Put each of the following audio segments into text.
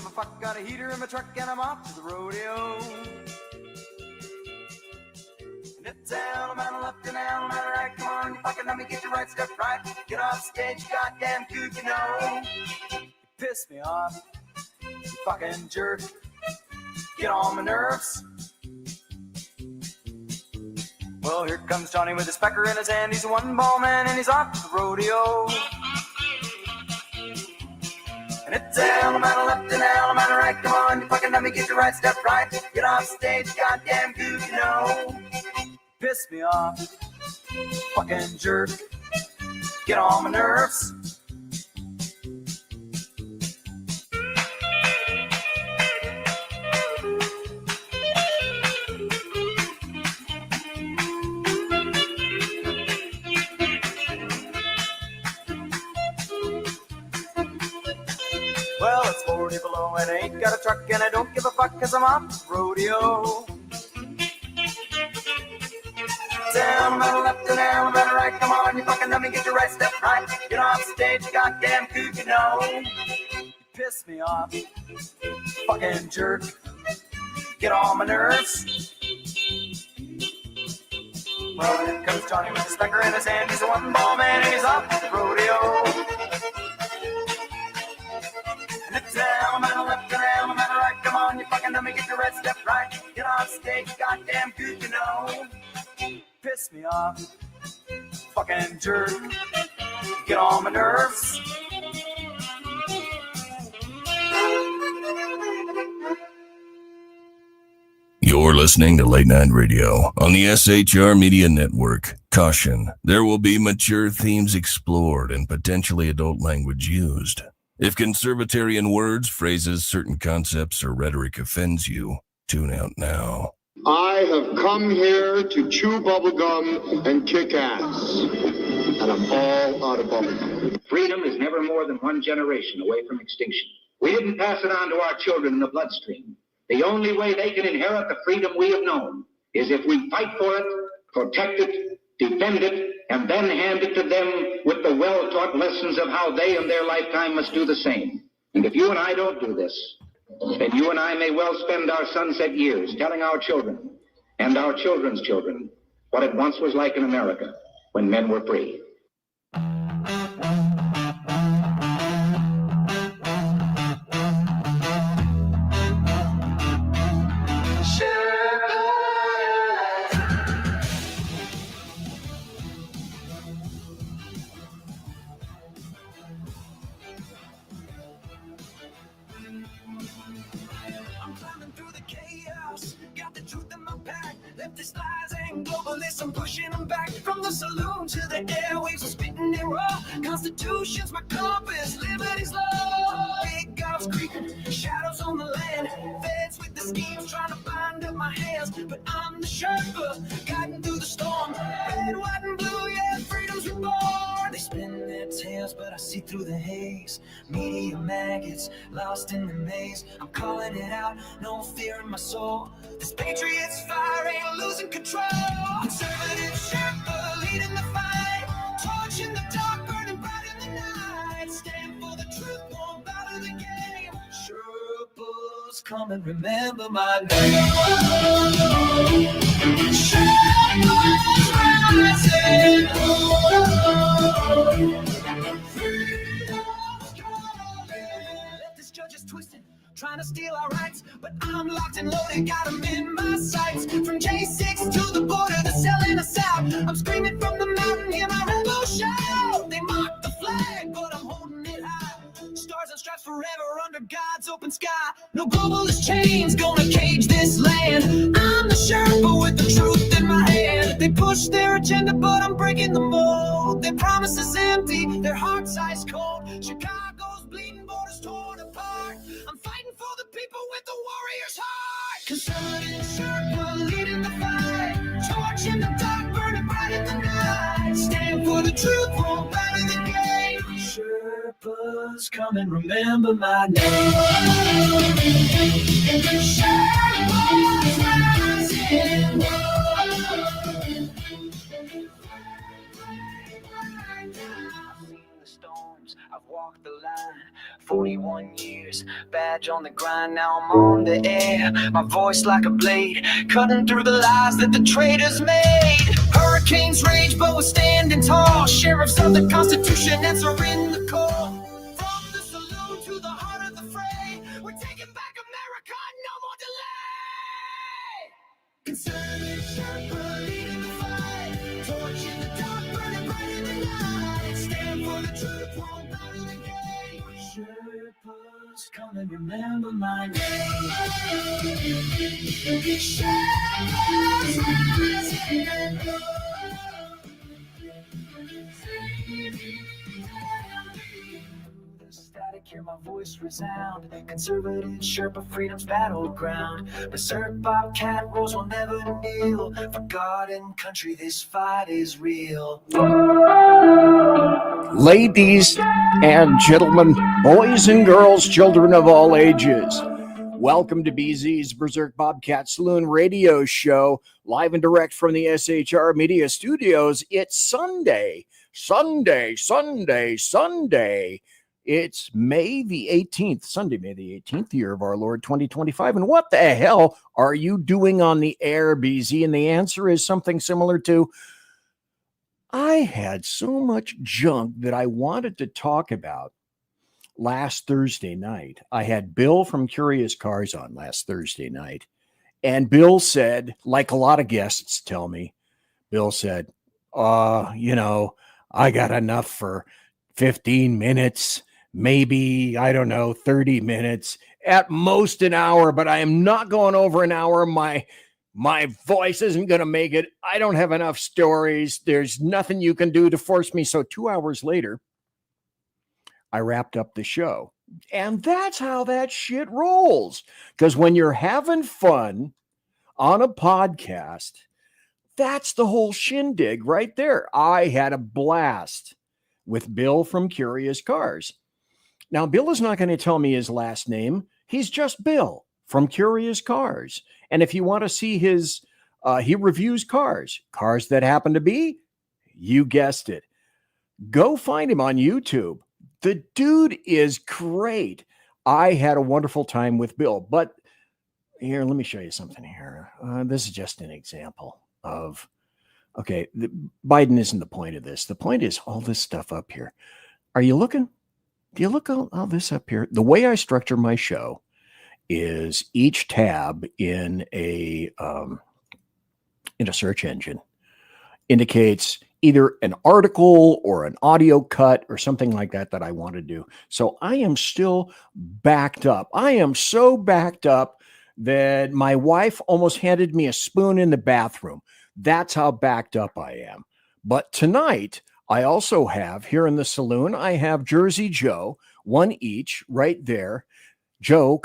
a fuck, got a heater in my truck and I'm off to the rodeo. And it's an man left and an man right, come on, you fucking let me get your right step right. Get off stage, goddamn kook, you know. You piss me off, you fucking jerk. Get on my nerves. Well, here comes Johnny with his pecker in his hand. He's a one-ball man and he's off to the rodeo. And it's an man left and an man right. Come on, you fucking let me get your right step right. Get off stage, goddamn goose, you know. Piss me off, fucking jerk. Get on my nerves. Well, it's 40 below and I ain't got a truck and I don't give a fuck cause I'm off the rodeo. Down, man left and down, man right, come on, you fucking let me get your right step right. Get off stage, goddamn kook, you know. You piss me off, fucking jerk. Get on my nerves. Well, here comes Johnny with his pecker in his hand. He's a one-ball man and he's off the rodeo. And it's down, man left and down, man right, come on, you fucking let me get your right step right. Get on stage, goddamn kook, you know. Piss me off, fucking jerk. Get on my nerves. You're listening to Late Night Radio on the SHR Media Network. Caution, there will be mature themes explored and potentially adult language used. If conservatarian words, phrases, certain concepts, or rhetoric offends you, tune out now. I have come here to chew bubblegum and kick ass. And I'm all out of bubblegum. Freedom is never more than one generation away from extinction. We didn't pass it on to our children in the bloodstream. The only way they can inherit the freedom we have known is if we fight for it, protect it, defend it, and then hand it to them with the well-taught lessons of how they in their lifetime must do the same. And if you and I don't do this, then you and I may well spend our sunset years telling our children and our children's children what it once was like in America when men were free. Leftist lies and globalists, I'm pushing them back from the saloon to the airwaves. I'm spitting it raw. Constitution's my compass, liberty's law. Big gulfs creeping, shadows on the land. Feds with the schemes trying to bind up my hands, but I'm the Sherpa guiding through the storm. Red, white, and blue, yeah, freedom's reborn. They spin their tails, but I see through the haze. Media maggots lost in the maze. I'm calling it out, no fear in my soul. This patriot's fire ain't losing control. Conservative Sherpa leading the fight. Torch in the dark, burning bright in the night. Stand for the truth, won't bow to the game. Sherpas, come and remember my name. Sherpas rising. Freedom's calling. Let this judge is twisted, trying to steal our rights, but I'm locked and loaded, got them in my sights. From J6 to the border, they're selling us out. I'm screaming from the mountain, hear my rebel shout. They mock the flag, but I'm holding it high. Stars and stripes forever under God's open sky. No globalist chains gonna cage this land. I'm the Sherpa with the truth in my hand. They push their agenda, but I'm breaking the mold. Their promises empty, their hearts ice cold. Chicago's bleeding, borders torn apart. I'm fighting for the people with the warrior's heart. Conservative Sherpa leading the fight. Torch in the dark, burning bright in the night. Stand for the truth, won't bow to the game. Sherpas, come and remember my name. Sherpas rising. storms, I've walked the line. 41 years, badge on the grind. Now I'm on the air, my voice like a blade, cutting through the lies that the traitors made. Hurricanes rage, but we're standing tall. Sheriffs of the Constitution answering the call. From the saloon to the heart of the fray, we're taking back America, no more delay. Conservative shepherd leading the fight, torch in the dark, burning bright in the night. Stand for the truth, won't bow to the gate. Sherpas, come and remember my name. Sherpas, rising and low. The static, hear my voice resound. Conservative Sherpa, freedom's battleground. Berserk, Bobcat, rules will never kneel. For God and country, this fight is real. Ladies and gentlemen, boys and girls, children of all ages, welcome to BZ's Berserk Bobcat Saloon radio show, live and direct from the SHR Media studios. It's Sunday. It's May the 18th, Sunday, May the 18th, year of our Lord 2025. And what the hell are you doing on the air, BZ? And the answer is something similar to, I had so much junk that I wanted to talk about last Thursday night. I had Bill from Curious Cars on last Thursday night. And Bill said, like a lot of guests tell me, Bill said, I got enough for 15 minutes, maybe, 30 minutes, at most an hour, but I am not going over an hour. My voice isn't going to make it. I don't have enough stories. There's nothing you can do to force me. So 2 hours later, I wrapped up the show. And that's how that shit rolls. Because when you're having fun on a podcast, that's the whole shindig right there. I had a blast with Bill from Curious Cars. Now, Bill is not going to tell me his last name. He's just Bill from Curious Cars. And if you want to see his, he reviews cars that happen to be, you guessed it. Go find him on YouTube. The dude is great. I had a wonderful time with Bill. But here, let me show you something here. This is just an example of, Biden isn't the point of this. The point is all this stuff up here. Are you looking? Do you look all this up here? The way I structure my show is each tab in a search engine indicates either an article or an audio cut or something like that I want to do. So I am still backed up. I am so backed up that my wife almost handed me a spoon in the bathroom. That's how backed up I am. But tonight, I also have here in the saloon, I have Jersey Joe, one each right there. Joe,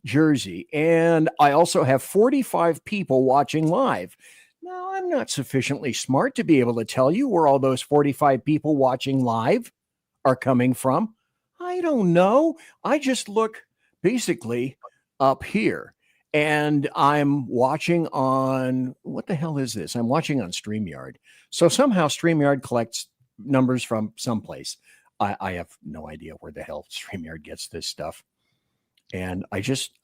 Jersey. And I also have 45 people watching live. Now, I'm not sufficiently smart to be able to tell you where all those 45 people watching live are coming from. I don't know. I just look basically up here. And I'm watching on, what the hell is this? I'm watching on StreamYard. So somehow StreamYard collects numbers from someplace. I have no idea where the hell StreamYard gets this stuff. And I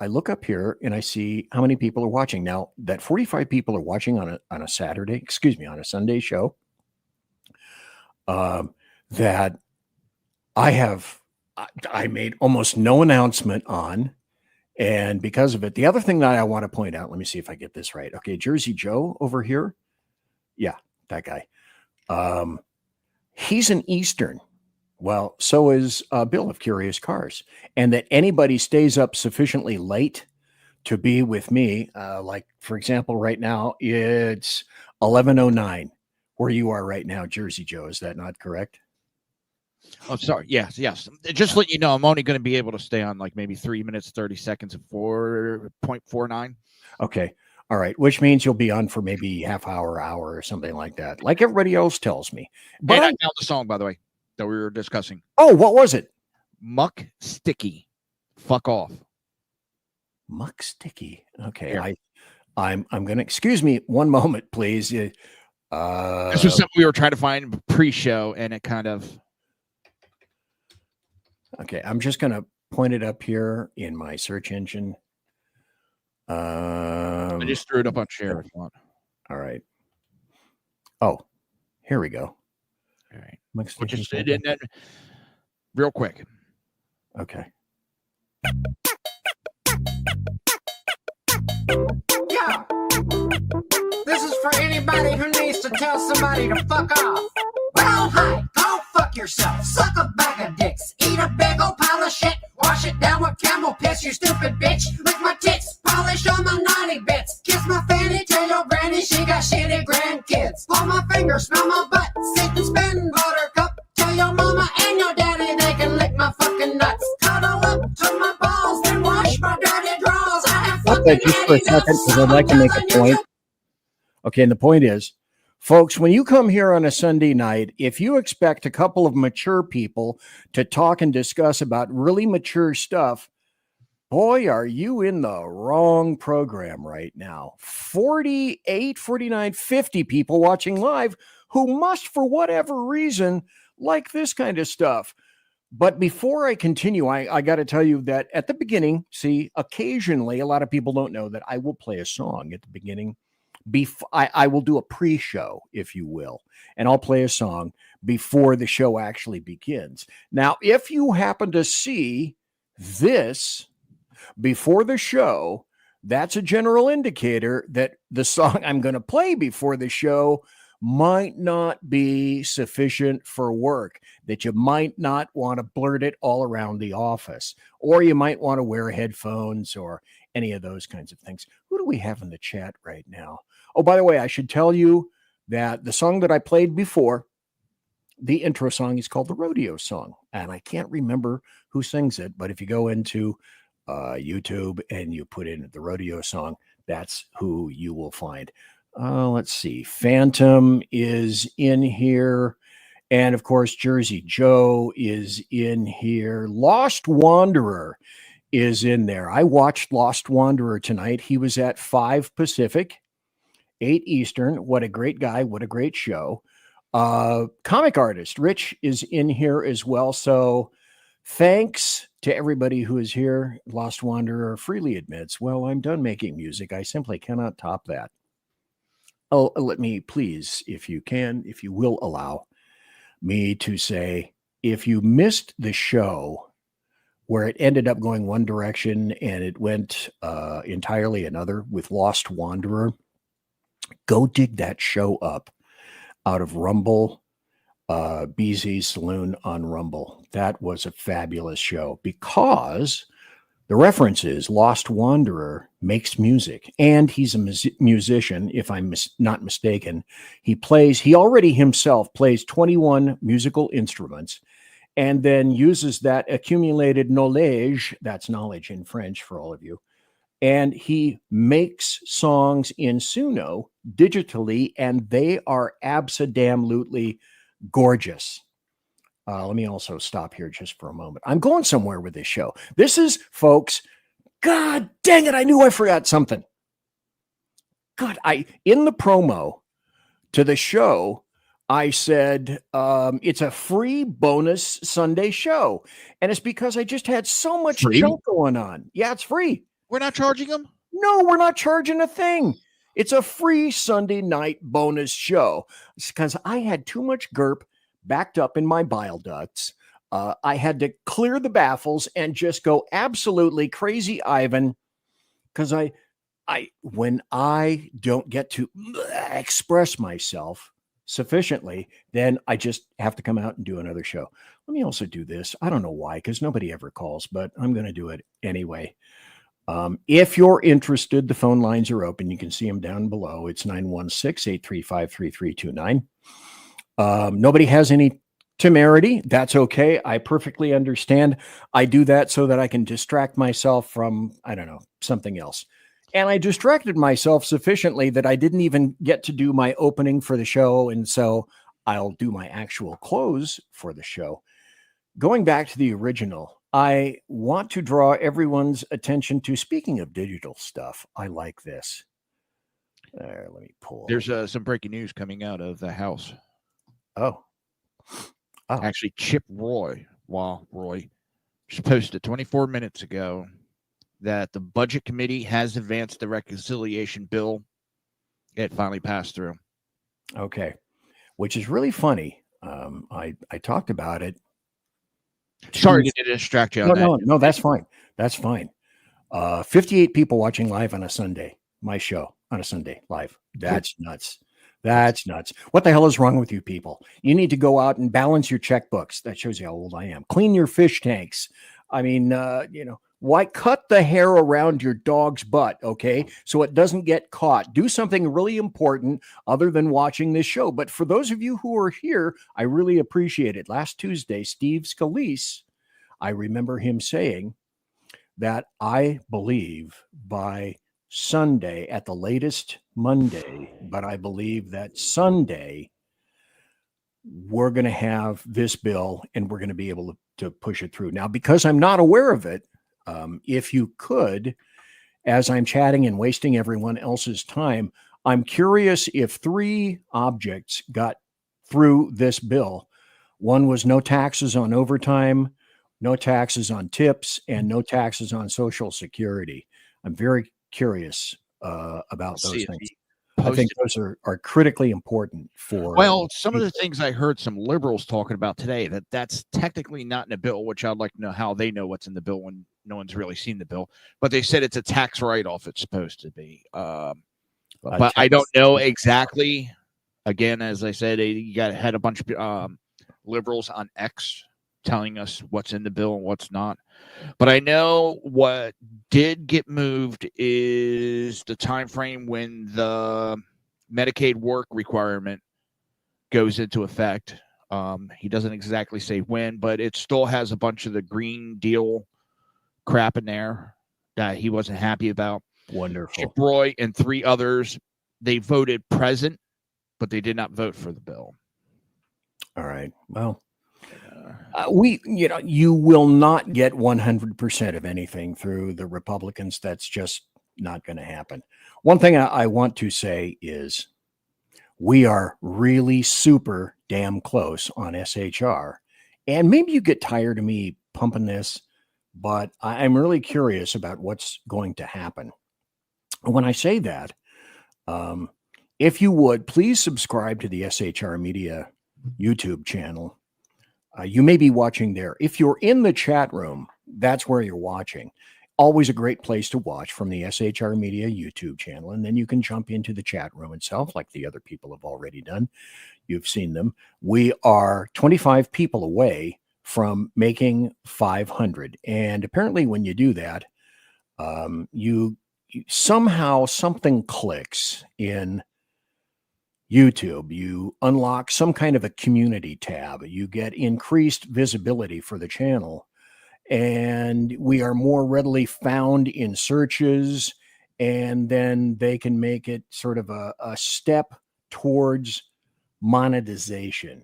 look up here and I see how many people are watching. Now, that 45 people are watching on a Sunday show, that I made almost no announcement on. And because of it, the other thing that I want to point out, let me see if I get this right. Okay, Jersey Joe over here. Yeah, that guy. He's an Eastern. Well, so is Bill of Curious Cars. And that anybody stays up sufficiently late to be with me, like, for example, right now, it's 11:09 where you are right now, Jersey Joe. Is that not correct? Oh, sorry. Yes. Just let you know, I'm only going to be able to stay on like maybe 3 minutes, 30 seconds of 4.49. Okay. All right. Which means you'll be on for maybe half hour or something like that. Like everybody else tells me. But and I found the song, by the way, that we were discussing. Oh, what was it? Muck Sticky. Fuck off. Muck Sticky. Okay. Here. I'm going to, excuse me one moment, please. This was something we were trying to find pre-show and it kind of. Okay, I'm just going to point it up here in my search engine. I just threw it up on share if you want. All right. Oh, here we go. All right. Next Which is and then real quick. Okay. Yeah. This is for anybody who needs to tell somebody to fuck off. Well, hi, go fuck yourself. Suck a bag of dicks. Eat a big old pile of shit. Wash it down with camel piss, you stupid bitch. Lick my tits. Polish all my naughty bits. Kiss my fanny, tell your granny she got shitty grandkids. Pull my finger, smell my butt. Sit and spin, buttercup. Tell your mama and your daddy they can lick my fucking nuts. Cuddle up to my balls, then wash my dirty drawers. I have Stop that just for a second because I'd like to make a point. Okay, and the point is, folks, when you come here on a Sunday night, if you expect a couple of mature people to talk and discuss about really mature stuff, boy, are you in the wrong program right now. 48, 49, 50 people watching live who must, for whatever reason, like this kind of stuff. But before I continue, I got to tell you that at the beginning, see, occasionally, a lot of people don't know that I will play a song at the beginning. I will do a pre-show, if you will, and I'll play a song before the show actually begins. Now, if you happen to see this before the show, that's a general indicator that the song I'm going to play before the show might not be sufficient for work, that you might not want to blurt it all around the office, or you might want to wear headphones or any of those kinds of things. Who do we have in the chat right now? Oh, by the way, I should tell you that the song that I played before, the intro song, is called the Rodeo Song, and I can't remember who sings it, but if you go into YouTube and you put in the Rodeo Song, that's who you will find. Let's see. Phantom is in here. And of course, Jersey Joe is in here. Lost Wanderer is in there. I watched Lost Wanderer tonight. He was at 5 Pacific, 8 Eastern. What a great guy. What a great show. Comic artist Rich is in here as well. So thanks to everybody who is here. Lost Wanderer freely admits, well, I'm done making music. I simply cannot top that. Oh, let me please, if you will allow me to say, if you missed the show where it ended up going one direction and it went entirely another with Lost Wanderer, go dig that show up out of Rumble, BZ's Saloon on Rumble. That was a fabulous show because the reference is Lost Wanderer makes music, and he's a musician, if I'm not mistaken. He already himself plays 21 musical instruments and then uses that accumulated knowledge, that's knowledge in French for all of you, and he makes songs in Suno digitally, and they are abso-damn-lutely gorgeous. Let me also stop here just for a moment. I'm going somewhere with this show. This is, folks, God dang it, I knew I forgot something. God, in the promo to the show, I said it's a free bonus Sunday show. And it's because I just had so much junk going on. Yeah, it's free. We're not charging them? No, we're not charging a thing. It's a free Sunday night bonus show. It's because I had too much GURP backed up in my bile ducts. I had to clear the baffles and just go absolutely crazy Ivan, because when I don't get to express myself sufficiently, then I just have to come out and do another show. Let me also do this. I don't know why, because nobody ever calls, but I'm going to do it anyway. If you're interested, the phone lines are open. You can see them down below. It's 916-835-3329. Nobody has any temerity. That's okay. I perfectly understand. I do that so that I can distract myself from, I don't know, something else. And I distracted myself sufficiently that I didn't even get to do my opening for the show. And so I'll do my actual close for the show. Going back to the original, I want to draw everyone's attention to, speaking of digital stuff, I like this. Let me pull. There's some breaking news coming out of the House. Oh. Actually, Chip Roy, just posted 24 minutes ago that the budget committee has advanced the reconciliation bill. It finally passed through. Okay. Which is really funny. I talked about it. Sorry to distract you on that. No, that's fine. That's fine. 58 people watching live on a Sunday. My show on a Sunday live. That's nuts. That's nuts. What the hell is wrong with you people? You need to go out and balance your checkbooks. That shows you how old I am. Clean your fish tanks. I mean, why cut the hair around your dog's butt, okay, so it doesn't get caught? Do something really important other than watching this show. But for those of you who are here, I really appreciate it. Last Tuesday, Steve Scalise, I remember him saying that I believe by Sunday, at the latest Monday, but I believe that Sunday we're going to have this bill and we're going to be able to push it through. Now, because I'm not aware of it, if you could, as I'm chatting and wasting everyone else's time, I'm curious if 3 objects got through this bill. One was no taxes on overtime, no taxes on tips, and no taxes on Social Security. I'm very curious about those things. I think those are critically important for. Well, some of the things I heard some liberals talking about today, that's technically not in the bill, which I'd like to know how they know what's in the bill when no one's really seen the bill. But they said it's a tax write-off. It's supposed to be, but I don't know exactly. Again, as I said, you had a bunch of liberals on X telling us what's in the bill and what's not. But I know what did get moved is the time frame when the Medicaid work requirement goes into effect. He doesn't exactly say when, but it still has a bunch of the Green Deal crap in there that he wasn't happy about. Wonderful. Chip Roy and 3 others, they voted present, but they did not vote for the bill. All right. Well, you will not get 100% of anything through the Republicans. That's just not going to happen. One thing I want to say is we are really super damn close on SHR. And maybe you get tired of me pumping this, but I'm really curious about what's going to happen. When I say that, if you would, please subscribe to the SHR Media YouTube channel. You may be watching there. If you're in the chat room, that's where you're watching. Always a great place to watch from the SHR Media YouTube channel. And then you can jump into the chat room itself, like the other people have already done. You've seen them. We are 25 people away from making 500. And apparently when you do that, you somehow something clicks in YouTube. You unlock some kind of a community tab. You get increased visibility for the channel, and we are more readily found in searches, and then they can make it sort of a step towards monetization.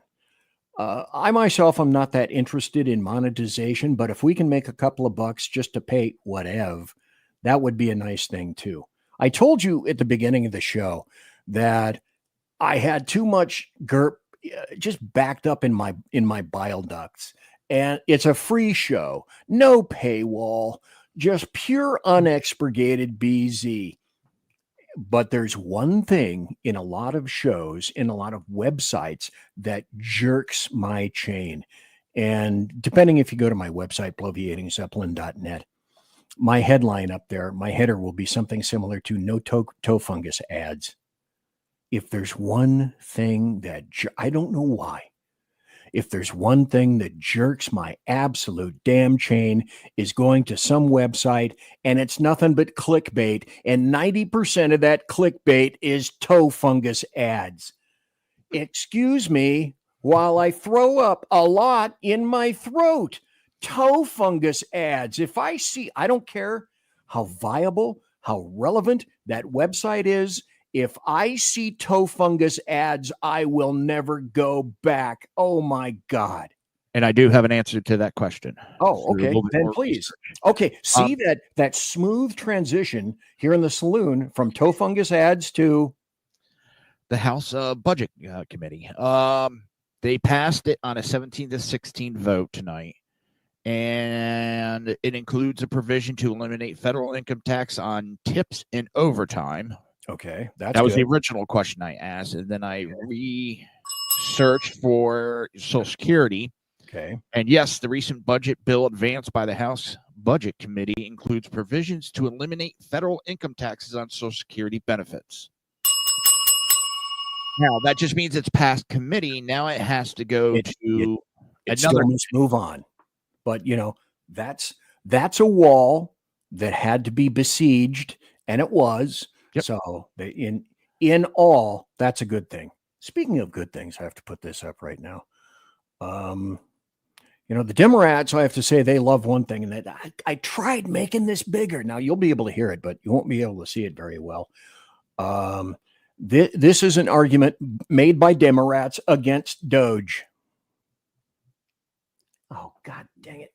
I myself am not that interested in monetization, but if we can make a couple of bucks just to pay whatever, that would be a nice thing too. I told you at the beginning of the show that I had too much GERP just backed up in my bile ducts, and it's a free show, no paywall, just pure unexpurgated BZ. But there's one thing in a lot of shows, in a lot of websites, that jerks my chain. And depending if you go to my website, bloviatingzeppelin.net, my headline up there, my header will be something similar to no toe fungus ads. If there's one thing that I don't know why, if there's one thing that jerks my absolute damn chain, is going to some website and it's nothing but clickbait, and 90% of that clickbait is toe fungus ads. Excuse me while I throw up a lot in my throat. Toe fungus ads. If I see, I don't care how viable, how relevant that website is. If I see toe fungus ads, I will never go back. Oh my God. And I do have an answer to that question. Oh, okay. Then please. Okay. See that smooth transition here in the saloon from toe fungus ads to the House Budget Committee. They passed it on a 17-16 vote tonight. And it includes a provision to eliminate federal income tax on tips and overtime. Okay, that was the original question I asked, and then I researched for Social Security. Okay. And yes, the recent budget bill advanced by the House Budget Committee includes provisions to eliminate federal income taxes on Social Security benefits. Now, that just means it's passed committee. Now it has to go to another. Must move on. But, you know, that's a wall that had to be besieged, and it was. Yep. So in all, that's a good thing. Speaking of good things, I have to put this up right now. You know, the Democrats, I have to say, they love one thing, and that I tried making this bigger. Now, you'll be able to hear it, but you won't be able to see it very well. This is an argument made by Democrats against Doge. Oh, God dang it.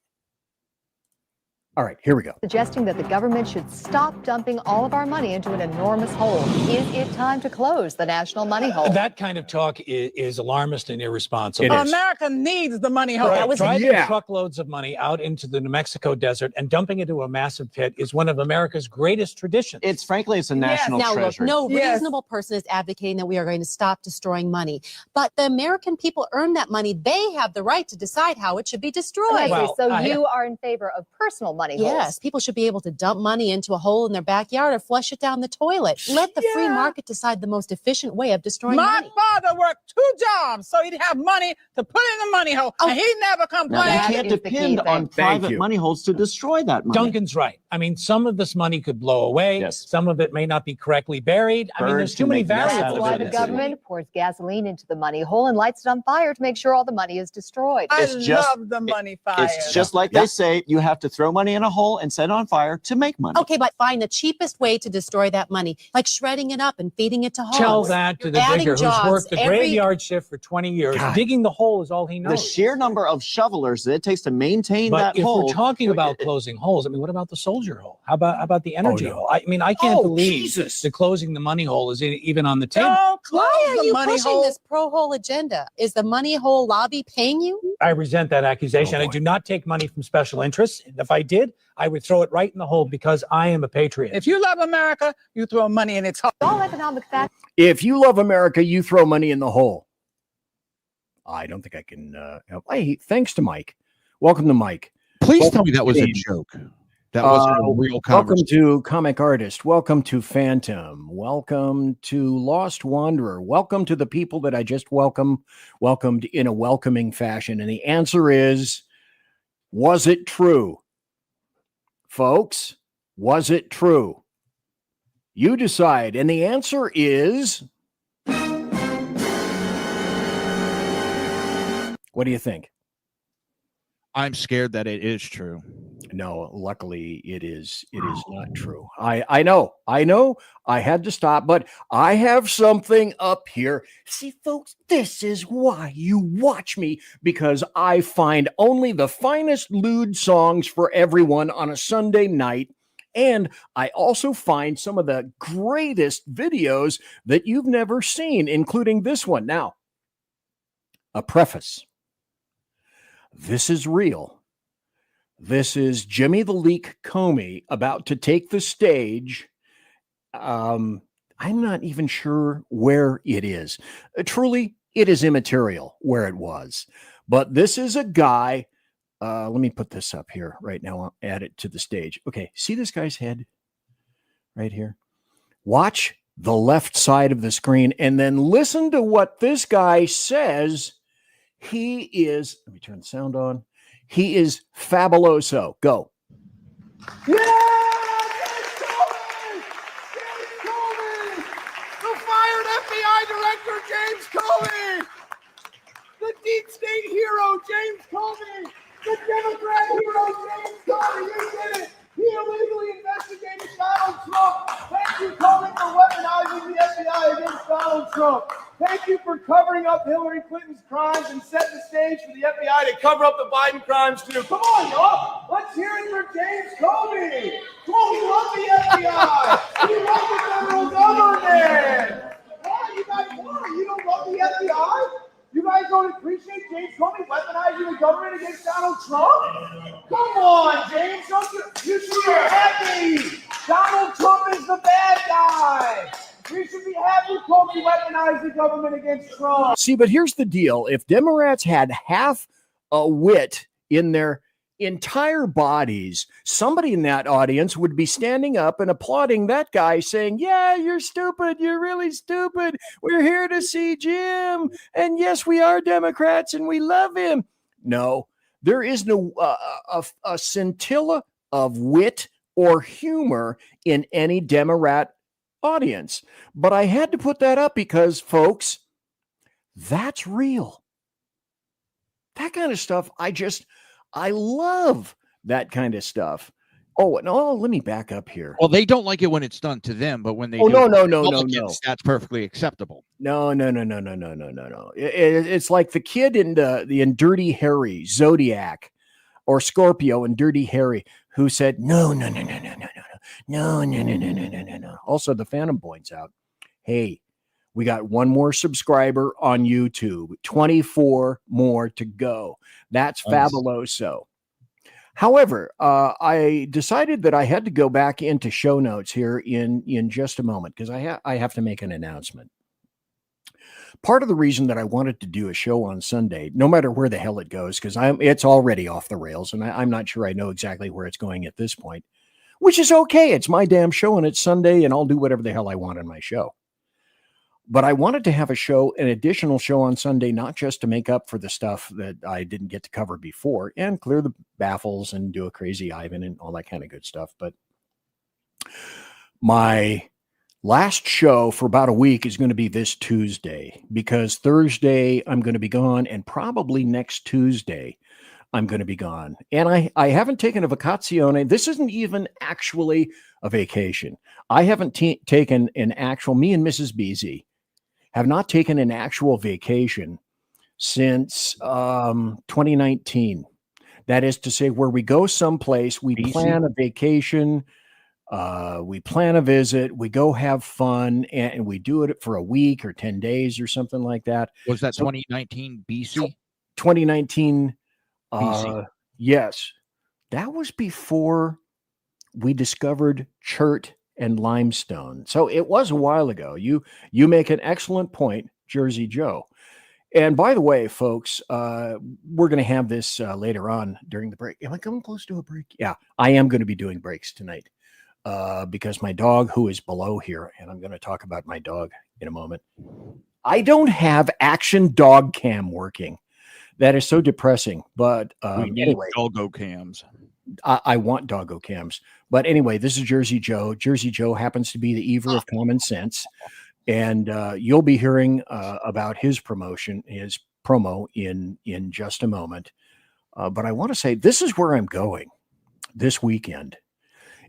All right, here we go. Suggesting that the government should stop dumping all of our money into an enormous hole. Is it time to close the national money hole? That kind of talk is alarmist and irresponsible. America needs the money hole. Right. Driving truckloads of money out into the New Mexico desert and dumping it into a massive pit is one of America's greatest traditions. It's a national now, treasure. Look, no reasonable person is advocating that we are going to stop destroying money. But the American people earn that money. They have the right to decide how it should be destroyed. Okay, so you are in favor of personal money holes? Yes, people should be able to dump money into a hole in their backyard or flush it down the toilet. Let the free market decide the most efficient way of destroying money. My father worked 2 jobs so he'd have money to put in the money hole, and he never complained. Now, you can't depend on private money holes to destroy that money. Duncan's right. I mean, some of this money could blow away. Yes. Some of it may not be correctly buried. I mean, there's too many variables. That's why the government pours gasoline into the money hole and lights it on fire to make sure all the money is destroyed. I love the money fire. It's just like they say, you have to throw money in a hole and set it on fire to make money. Okay, but find the cheapest way to destroy that money, like shredding it up and feeding it to hogs. Tell that to the digger who's worked the graveyard shift for 20 years. God. Digging the hole is all he knows. The sheer number of shovelers that it takes to maintain But that if hole. we're talking about closing holes, I mean, what about the soldier hole? How about the energy hole? I mean, I can't believe that closing the money hole is even on the table. Why are you pushing this pro-hole agenda? Is the money hole lobby paying you? I resent that accusation. I do not take money from special interests. If I did, I would throw it right in the hole because I am a patriot. If you love America, you throw money in its hole. All economic facts. If you love America, you throw money in the hole. I don't think I can help. Hey, thanks to Mike. Welcome to Mike. Please tell me that was a joke. That wasn't a real conversation. Welcome to Comic Artist. Welcome to Phantom. Welcome to Lost Wanderer. Welcome to the people that I just welcomed in a welcoming fashion. And the answer is, was it true? Folks, was it true? You decide. And the answer is, what do you think? I'm scared that it is true. No, luckily it is not true. I know. I had to stop, but I have something up here. See, folks, this is why you watch me, because I find only the finest lewd songs for everyone on a Sunday night. And I also find some of the greatest videos that you've never seen, including this one. Now, a preface. This is real. This is Jimmy the Leak Comey about to take the stage. I'm not even sure where it is. Truly, it is immaterial where it was. But this is a guy. Let me put this up here right now. I'll add it to the stage. Okay, see this guy's head right here? Watch the left side of the screen and then listen to what this guy says. He is, let me turn the sound on. He is fabuloso. Go. Yeah! James Comey! James Comey! The fired FBI director, James Comey! The deep state hero, James Comey! The Democrat hero, James Comey! You did it! He illegally investigated Donald Trump. Thank you, Comey, for weaponizing the FBI against Donald Trump. Thank you for covering up Hillary Clinton's crimes and setting the stage for the FBI to cover up the Biden crimes too. Come on, y'all. Let's hear it for James Comey. Come on, we love the FBI. We love the federal government. Why, you guys, why? You don't love the FBI? You guys guys don't appreciate James Comey weaponizing the government against Donald Trump? Come on, James. You should be happy. Donald Trump is the bad guy. We should be happy Comey weaponized the government against Trump. See, but here's the deal. If Democrats had half a wit in their entire bodies, somebody in that audience would be standing up and applauding that guy saying, yeah, you're stupid. You're really stupid. We're here to see Jim. And yes, we are Democrats and we love him. No, there is no a scintilla of wit or humor in any Democrat audience. But I had to put that up because, folks, that's real. That kind of stuff, I love that kind of stuff. Oh, no, let me back up here. Well, they don't like it when it's done to them, but when they no, that's perfectly acceptable. No. It's like the kid in Dirty Harry, Zodiac, or Scorpio in Dirty Harry, who said, no. Also, the Phantom points out, hey, we got one more subscriber on YouTube, 24 more to go. That's fabuloso. However, I decided that I had to go back into show notes here in just a moment because I have to make an announcement. Part of the reason that I wanted to do a show on Sunday, no matter where the hell it goes, because it's already off the rails, and I'm not sure I know exactly where it's going at this point, which is okay. It's my damn show, and it's Sunday, and I'll do whatever the hell I want on my show. But I wanted to have an additional show on Sunday, not just to make up for the stuff that I didn't get to cover before and clear the baffles and do a crazy Ivan and all that kind of good stuff. But my last show for about a week is going to be this Tuesday, because Thursday I'm going to be gone, and probably next Tuesday I'm going to be gone. And I haven't taken a vacazione. This isn't even actually a vacation. I haven't taken an actual, me and Mrs. BZ have not taken an actual vacation since 2019. That is to say, where we go someplace, we plan a vacation, we plan a visit, we go have fun, and we do it for a week or 10 days or something like that. Was that 2019 BC? 2019 BC. Yes. That was before we discovered chert and limestone. So it was a while ago. You make an excellent point, Jersey Joe. And by the way, folks, we're going to have this later on during the break. Am I coming close to a break? Yeah, I am going to be doing breaks tonight because my dog, who is below here, and I'm going to talk about my dog in a moment. I don't have Action Dog Cam working. That is so depressing. But anyway, doggo cams. I want doggo cams. But anyway, this is Jersey Joe. Jersey Joe happens to be the Ever of Common Sense. And you'll be hearing about his promo in just a moment. But I want to say this is where I'm going this weekend.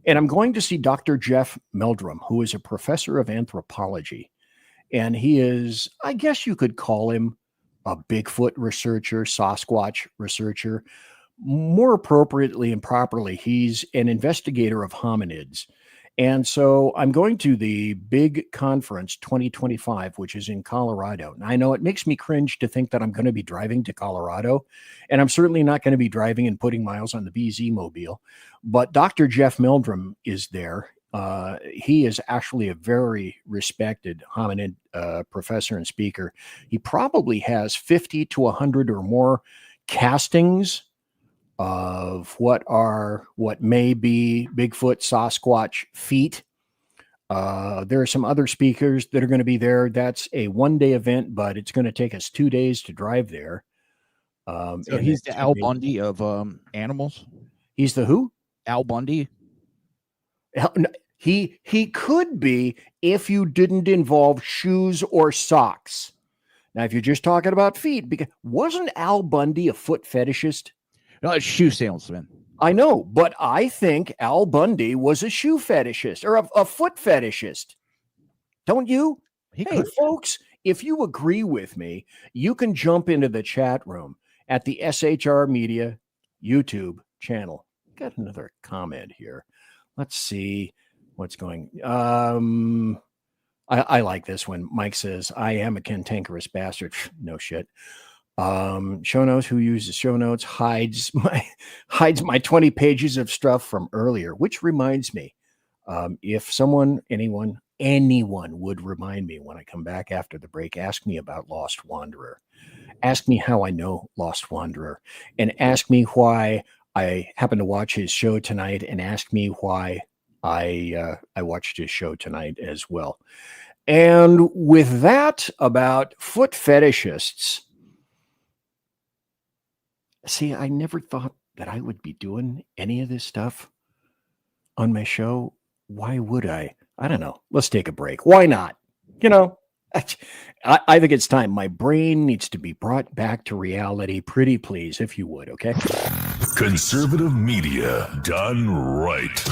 And I'm going to see Dr. Jeff Meldrum, who is a professor of anthropology. And he is, I guess you could call him a Bigfoot researcher, Sasquatch researcher. More appropriately and properly, he's an investigator of hominids. And so I'm going to the big conference 2025, which is in Colorado. Now, I know it makes me cringe to think that I'm going to be driving to Colorado, and I'm certainly not going to be driving and putting miles on the BZ mobile. But Dr. Jeff Meldrum is there. He is actually a very respected hominid professor and speaker. He probably has 50 to 100 or more castings of what may be Bigfoot, Sasquatch feet. There are some other speakers that are going to be there. That's a one-day event, but it's going to take us 2 days to drive there. So he's the Al Bundy of animals? He's the who? Al Bundy? He could be if you didn't involve shoes or socks. Now, if you're just talking about feet, because wasn't Al Bundy a foot fetishist? No, a shoe salesman. I know, but I think Al Bundy was a shoe fetishist or a foot fetishist. Don't you? Hey, folks, if you agree with me, you can jump into the chat room at the SHR Media YouTube channel. Got another comment here. Let's see what's going. I like this one. Mike says, I am a cantankerous bastard. No shit. Show notes. Who uses show notes hides my 20 pages of stuff from earlier, which reminds me, if anyone would remind me when I come back after the break, ask me about Lost Wanderer. Ask me how I know Lost Wanderer, and ask me why I happened to watch his show tonight, and ask me why I watched his show tonight as well. And with that about foot fetishists, see, I never thought that I would be doing any of this stuff on my show. Why would I? I don't know. Let's take a break. Why not? I think it's time. My brain needs to be brought back to reality. Pretty please, if you would, okay? Conservative media done right.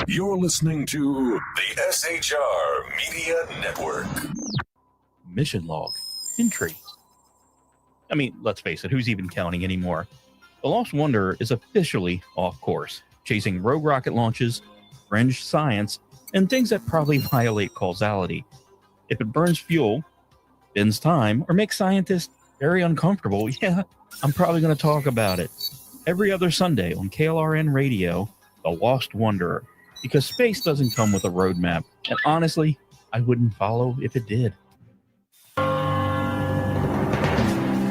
You're listening to the SHR Media Network. Mission log. Intrigue. I mean, let's face it, who's even counting anymore? The Lost Wanderer is officially off course, chasing rogue rocket launches, fringe science, and things that probably violate causality. If it burns fuel, bends time, or makes scientists very uncomfortable, yeah, I'm probably going to talk about it. Every other Sunday on KLRN Radio, The Lost Wanderer, because space doesn't come with a roadmap, and honestly, I wouldn't follow if it did.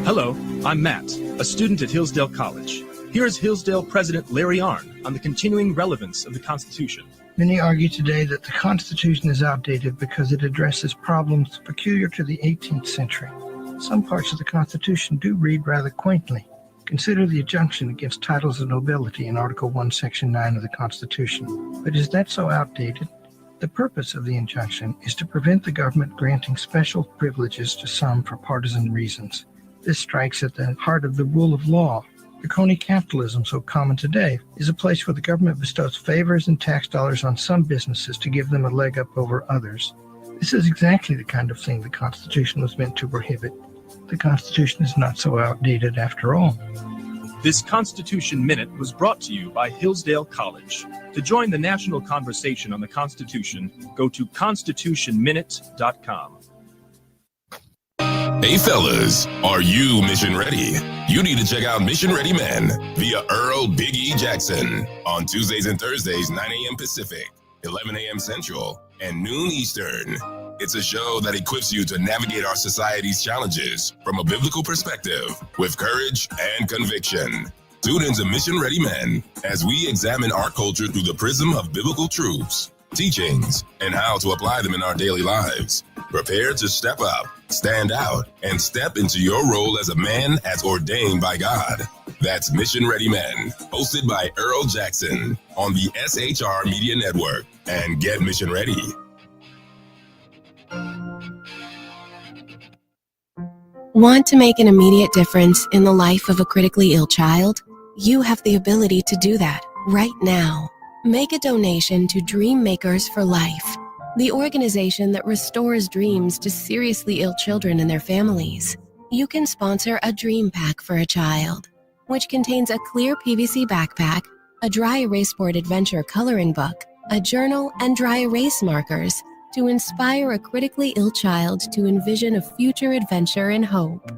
Hello, I'm Matt, a student at Hillsdale College. Here's Hillsdale President Larry Arnn on the continuing relevance of the Constitution. Many argue today that the Constitution is outdated because it addresses problems peculiar to the 18th century. Some parts of the Constitution do read rather quaintly. Consider the injunction against titles of nobility in Article 1, Section 9 of the Constitution. But is that so outdated? The purpose of the injunction is to prevent the government granting special privileges to some for partisan reasons. This strikes at the heart of the rule of law. The crony capitalism, so common today, is a place where the government bestows favors and tax dollars on some businesses to give them a leg up over others. This is exactly the kind of thing the Constitution was meant to prohibit. The Constitution is not so outdated after all. This Constitution Minute was brought to you by Hillsdale College. To join the national conversation on the Constitution, go to constitutionminute.com. Hey fellas, are you mission ready? You need to check out Mission Ready Men via Earl Big E Jackson on Tuesdays and Thursdays, 9 a.m. Pacific, 11 a.m. Central, and noon Eastern. It's a show that equips you to navigate our society's challenges from a biblical perspective with courage and conviction. Tune into Mission Ready Men as we examine our culture through the prism of biblical truths, teachings, and how to apply them in our daily lives. Prepare to step up, stand out, and step into your role as a man as ordained by God. That's Mission Ready Men, hosted by Earl Jackson on the SHR Media Network. And get mission ready. Want to make an immediate difference in the life of a critically ill child? You have the ability to do that right now. Make a donation to Dream Makers for Life, the organization that restores dreams to seriously ill children and their families. You can sponsor a dream pack for a child, which contains a clear PVC backpack, a dry erase board adventure coloring book, a journal, and dry erase markers to inspire a critically ill child to envision a future adventure and hope.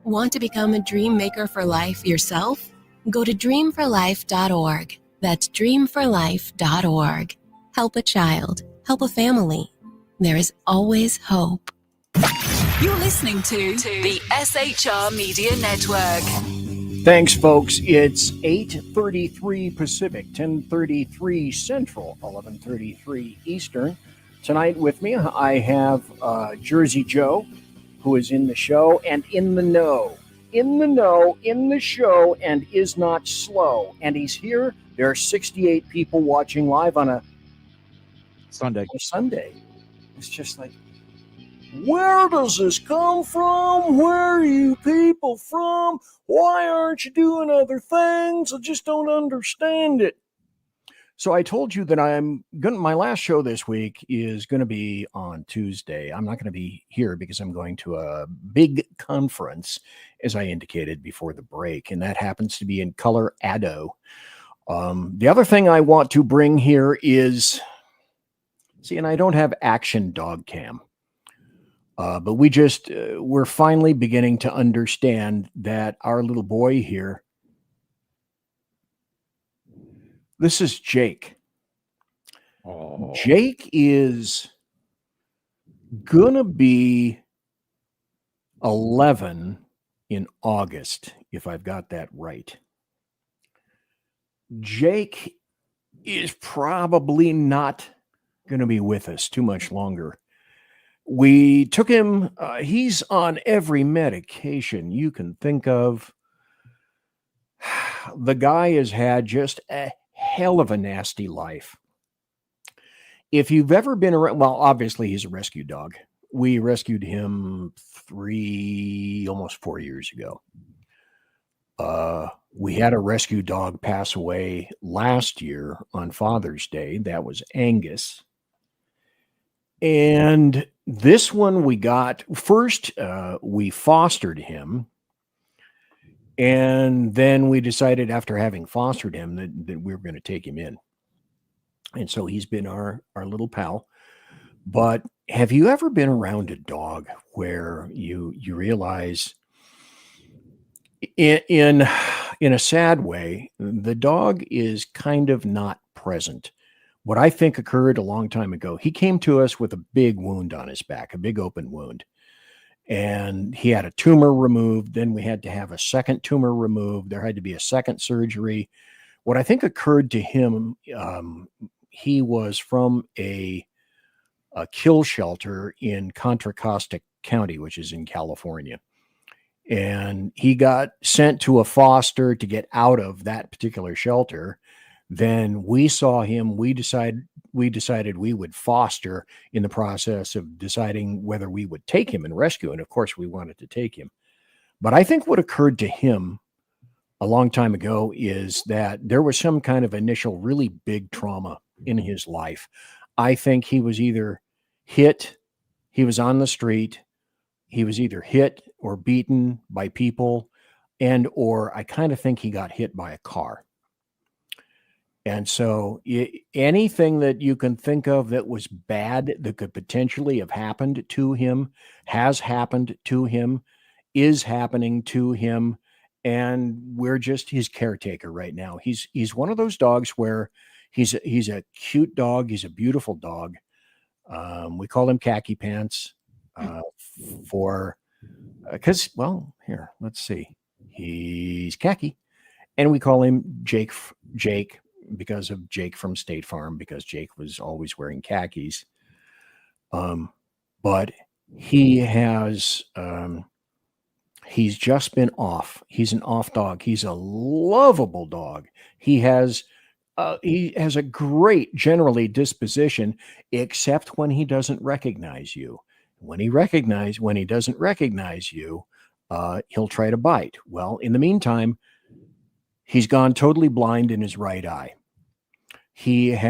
Want to become a dream maker for life yourself? Go to dreamforlife.org. That's dreamforlife.org. Help a child. Help a family. There is always hope. You're listening to the SHR Media Network. Thanks, folks. It's 8:33 Pacific, 10:33 Central, 11:33 Eastern. Tonight with me, I have Jersey Joe, who is in the show and in the know. In the know, in the show, and is not slow. And he's here. There are 68 people watching live on a Sunday. It's just like, where does this come from? Where are you people from? Why aren't you doing other things? I just don't understand it. So I told you that my last show this week is going to be on Tuesday. I'm not going to be here because I'm going to a big conference, as I indicated before the break, and that happens to be in Colorado. The other thing I want to bring here is, and I don't have Action Dog Cam. But we're finally beginning to understand that our little boy here, this is Jake. Oh. Jake is gonna be 11 in August, if I've got that right. Jake is probably not going to be with us too much longer. We took him, he's on every medication you can think of. The guy has had just a hell of a nasty life. If you've ever been around, well, obviously he's a rescue dog. We rescued him almost 4 years ago. We had a rescue dog pass away last year on Father's Day. That was Angus. And this one we got first, we fostered him. And then we decided after having fostered him that we were going to take him in. And so he's been our little pal. But have you ever been around a dog where you realize in a sad way, the dog is kind of not present? What I think occurred a long time ago, he came to us with a big wound on his back, a big open wound. And he had a tumor removed. Then we had to have a second tumor removed. There had to be a second surgery. What I think occurred to him, he was from a kill shelter in Contra Costa County, which is in California. And he got sent to a foster to get out of that particular shelter. Then we saw him. We decided we would foster in the process of deciding whether we would take him and rescue. And of course, we wanted to take him. But I think what occurred to him a long time ago is that there was some kind of initial really big trauma in his life. I think he was either hit, he was on the street, he was either hit or beaten by people, or I kind of think he got hit by a car. And so anything that you can think of that was bad that could potentially have happened to him has happened to him, is happening to him, and we're just his caretaker right now. He's one of those dogs where he's a cute dog. He's a beautiful dog. We call him Khaki Pants because, well, here, let's see. He's khaki, and we call him Jake because of Jake from State Farm, because Jake was always wearing khakis. But he has, he's just been off. He's an off dog. He's a lovable dog. He has a great generally disposition, except when he doesn't recognize you. When he doesn't recognize you, he'll try to bite. Well, in the meantime, he's gone totally blind in his right eye. He's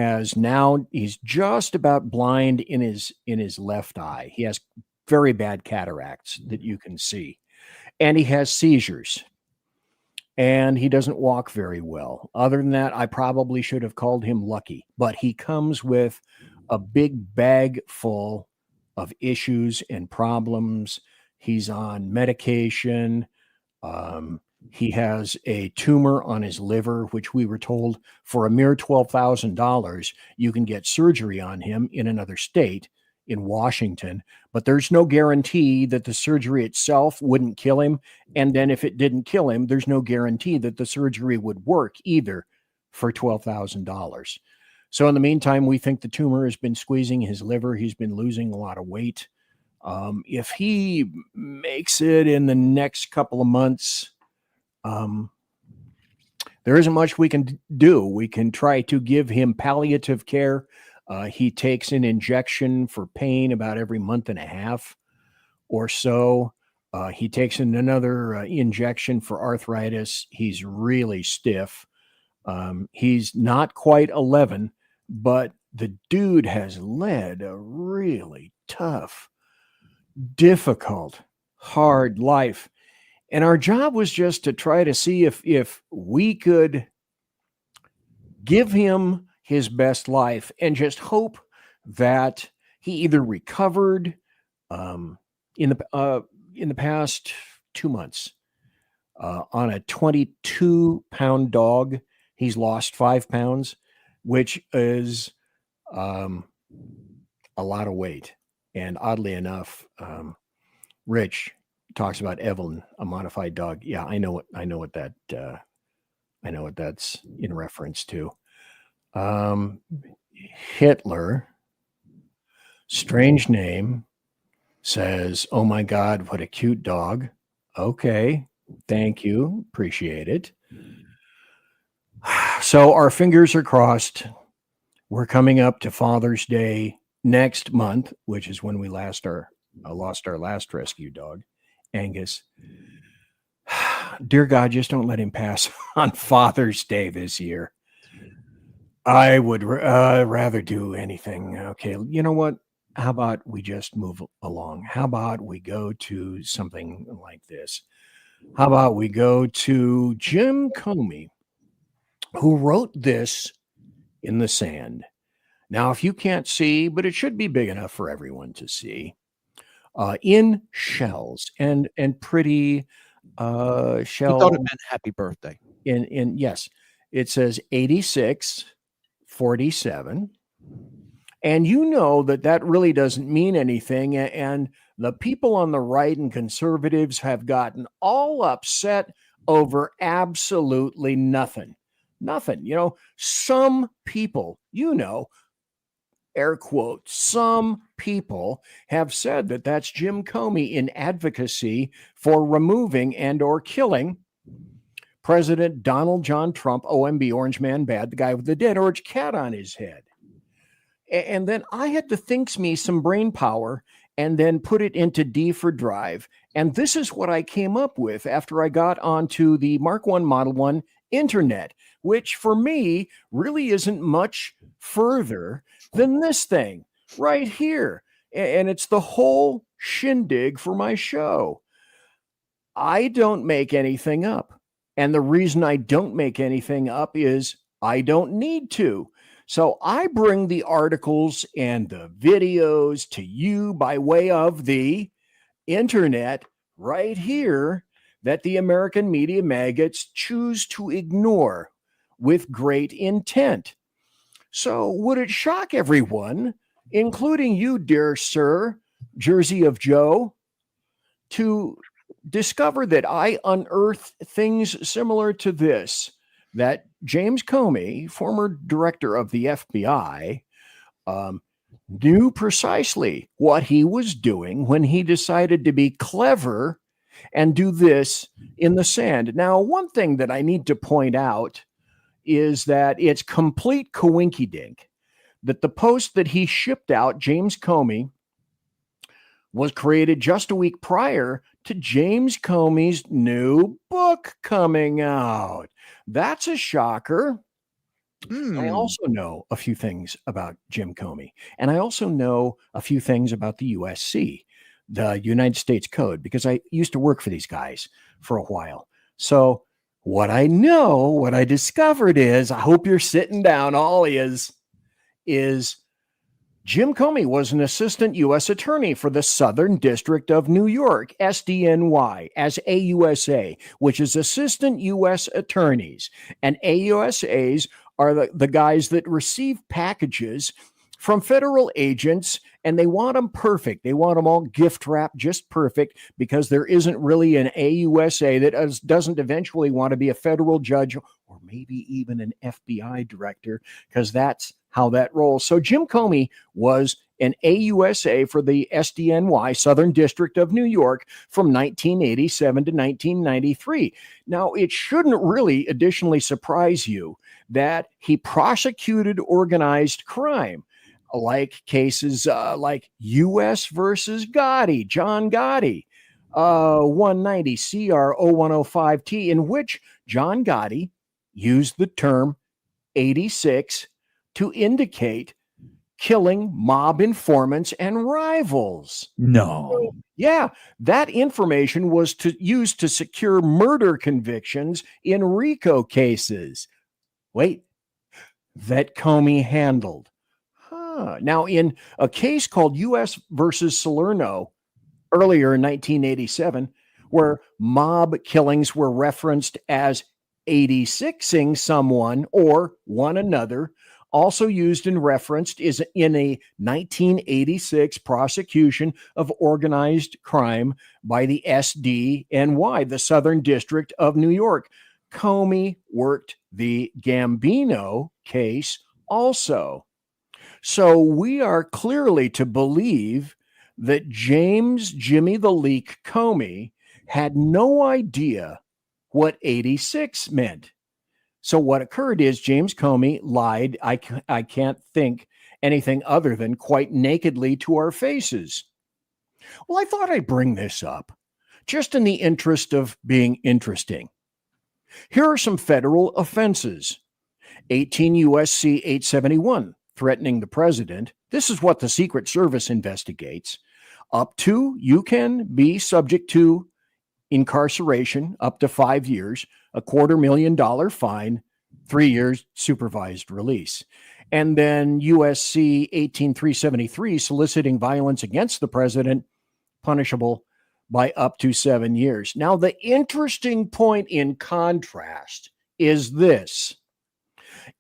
just about blind in his left eye. He has very bad cataracts that you can see. And he has seizures. And he doesn't walk very well. Other than that, I probably should have called him lucky. But he comes with a big bag full of issues and problems. He's on medication. He has a tumor on his liver, which we were told for a mere $12,000, you can get surgery on him in another state, in Washington. But there's no guarantee that the surgery itself wouldn't kill him. And then if it didn't kill him, there's no guarantee that the surgery would work either for $12,000. So in the meantime, we think the tumor has been squeezing his liver. He's been losing a lot of weight. If he makes it in the next couple of months, there isn't much we can do. We can try to give him palliative care. He takes an injection for pain about every month and a half or so. He takes another injection for arthritis. He's really stiff. He's not quite 11, but the dude has led a really tough, difficult, hard life. And our job was just to try to see if we could give him his best life and just hope that he either recovered, in the past 2 months, on a 22-pound dog, he's lost 5 pounds, which is a lot of weight. And oddly enough, Rich talks about Evelyn, a modified dog. Yeah, I know what that's in reference to. Hitler, strange name, says, "Oh my God, what a cute dog." Okay, thank you, appreciate it. So our fingers are crossed. We're coming up to Father's Day next month, which is when we lost our last rescue dog, Angus. Dear God, just don't let him pass on Father's Day this year. I would rather do anything. Okay, you know what? How about we just move along? How about we go to something like this? How about we go to Jim Comey, who wrote this in the sand. Now, if you can't see, but it should be big enough for everyone to see, in shells and pretty shell. He thought it meant happy birthday. In yes, it says 8647. And you know that really doesn't mean anything. And the people on the right and conservatives have gotten all upset over absolutely nothing. Nothing. You know, some people, air quotes, some people have said that that's Jim Comey in advocacy for removing and or killing President Donald John Trump, OMB, Orange Man Bad, the guy with the dead orange cat on his head. And then I had to think me some brain power and then put it into D for drive. And this is what I came up with after I got onto the Mark I Model 1 internet, which for me really isn't much further than this thing right here. And it's the whole shindig for my show. I don't make anything up. And the reason I don't make anything up is I don't need to. So I bring the articles and the videos to you by way of the internet right here that the American media maggots choose to ignore with great intent. So would it shock everyone, including you, dear sir, Jersey of Joe, to discover that I unearthed things similar to this, that James Comey, former director of the FBI, knew precisely what he was doing when he decided to be clever and do this in the sand. Now, one thing that I need to point out is that it's complete coinkydink that the post that he shipped out, James Comey, was created just a week prior to James Comey's new book coming out. That's a shocker. I also know a few things about Jim Comey, and I also know a few things about the USC, the United States Code, because I used to work for these guys for a while. So what I know, what I discovered is, I hope you're sitting down, all is Jim Comey was an assistant U.S. attorney for the Southern District of New York, SDNY, as AUSA, which is assistant U.S. attorneys. And AUSAs are the guys that receive packages from federal agents, and they want them perfect. They want them all gift wrapped just perfect, because there isn't really an AUSA that doesn't eventually want to be a federal judge or maybe even an FBI director, because that's how that rolls. So Jim Comey was an AUSA for the SDNY, Southern District of New York, from 1987 to 1993. Now, it shouldn't really additionally surprise you that he prosecuted organized crime, like cases like U.S. versus Gotti, John Gotti, 190 CR 0105T, in which John Gotti used the term 86 to indicate killing mob informants and rivals. No. Yeah, that information was used to secure murder convictions in RICO cases. Wait, that Comey handled. Now, in a case called U.S. versus Salerno, earlier in 1987, where mob killings were referenced as 86ing someone or one another. Also used and referenced is in a 1986 prosecution of organized crime by the SDNY, the Southern District of New York. Comey worked the Gambino case also. So we are clearly to believe that James Jimmy the Leak Comey had no idea what 86 meant. So what occurred is James Comey lied. I can't think anything other than quite nakedly to our faces. Well, I thought I'd bring this up just in the interest of being interesting. Here are some federal offenses. 18 USC 871, threatening the president. This is what the Secret Service investigates. Up to, you can be subject to incarceration up to 5 years, $250,000 fine, 3 years supervised release. And then USC 18373, soliciting violence against the president, punishable by up to 7 years. Now, the interesting point in contrast is this.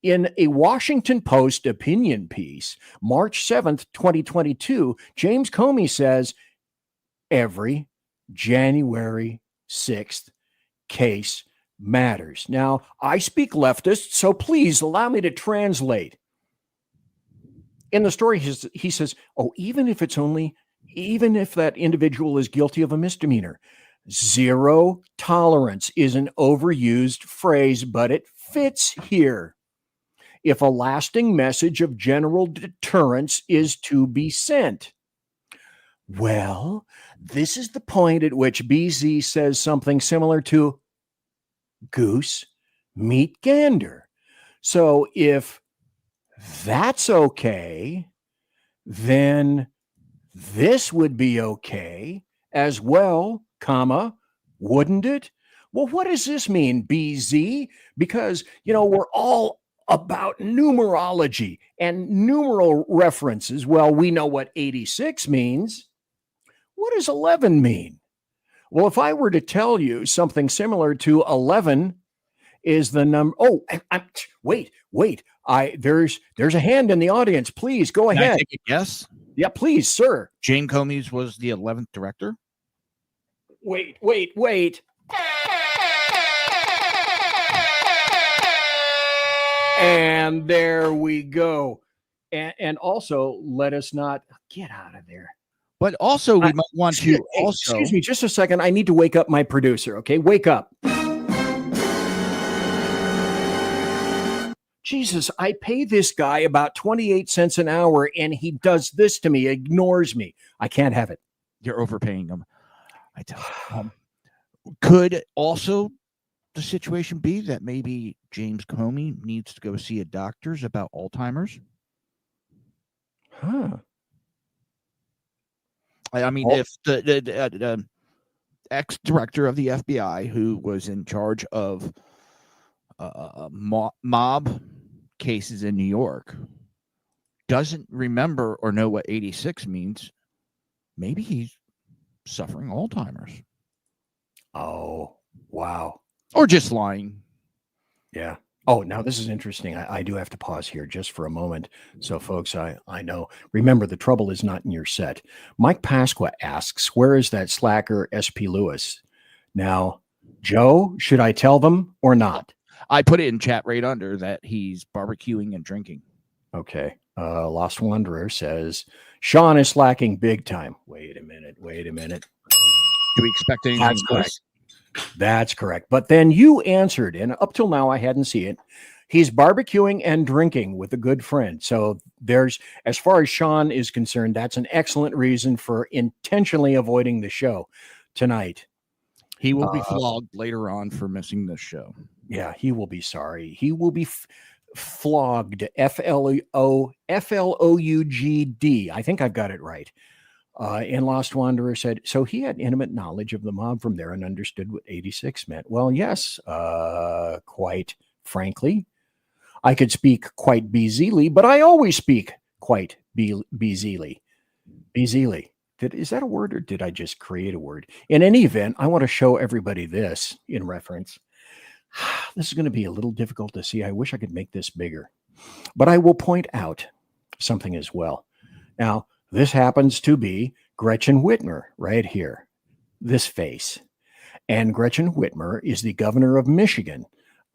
In a Washington Post opinion piece, March 7th, 2022, James Comey says every January 6th case matters. Now, I speak leftist, so please allow me to translate. In the story, he says, even if that individual is guilty of a misdemeanor, zero tolerance is an overused phrase, but it fits here. If a lasting message of general deterrence is to be sent. Well, this is the point at which BZ says something similar to goose, meet gander. So if that's okay, then this would be okay as well, comma, wouldn't it? Well, what does this mean, BZ? Because, we're all about numerology and numeral references. Well, we know what 86 means. What does 11 mean? Well, if I were to tell you something similar to 11 is the number. Oh, wait. There's a hand in the audience. Please go ahead. Can I take a guess? Yeah, please, sir. James Comey was the 11th director. Wait. And there we go. And also, let us not get out of there. But also, we might want to excuse me just a second. I need to wake up my producer. Okay, wake up. Jesus, I pay this guy about 28 cents an hour, and he does this to me, ignores me. I can't have it. You're overpaying him. I tell you. Could also the situation be that maybe James Comey needs to go see a doctor's about Alzheimer's? Huh. I mean, if the ex-director of the FBI who was in charge of mob cases in New York doesn't remember or know what 86 means, maybe he's suffering Alzheimer's. Oh, wow. Or just lying. Yeah. Oh, now this is interesting. I do have to pause here just for a moment. So, folks, I know. Remember, the trouble is not in your set. Mike Pasqua asks, where is that slacker SP Lewis? Now, Joe, should I tell them or not? I put it in chat right under that he's barbecuing and drinking. Okay. Lost Wanderer says, Sean is slacking big time. Wait a minute. Do we expect anything else? That's correct. But then you answered, and up till now I hadn't seen it. He's barbecuing and drinking with a good friend. So there's, as far as Sean is concerned, that's an excellent reason for intentionally avoiding the show tonight. He will be flogged later on for missing this show. Yeah, he will be sorry. He will be flogged. Flougd. I think I've got it right. And Lost Wanderer said, so he had intimate knowledge of the mob from there and understood what 86 meant. Well, yes, quite frankly. I could speak quite beazily, but I always speak quite beazily. Is that a word or did I just create a word? In any event, I want to show everybody this in reference. This is going to be a little difficult to see. I wish I could make this bigger, but I will point out something as well. Now, this happens to be Gretchen Whitmer right here, this face. And Gretchen Whitmer is the governor of Michigan,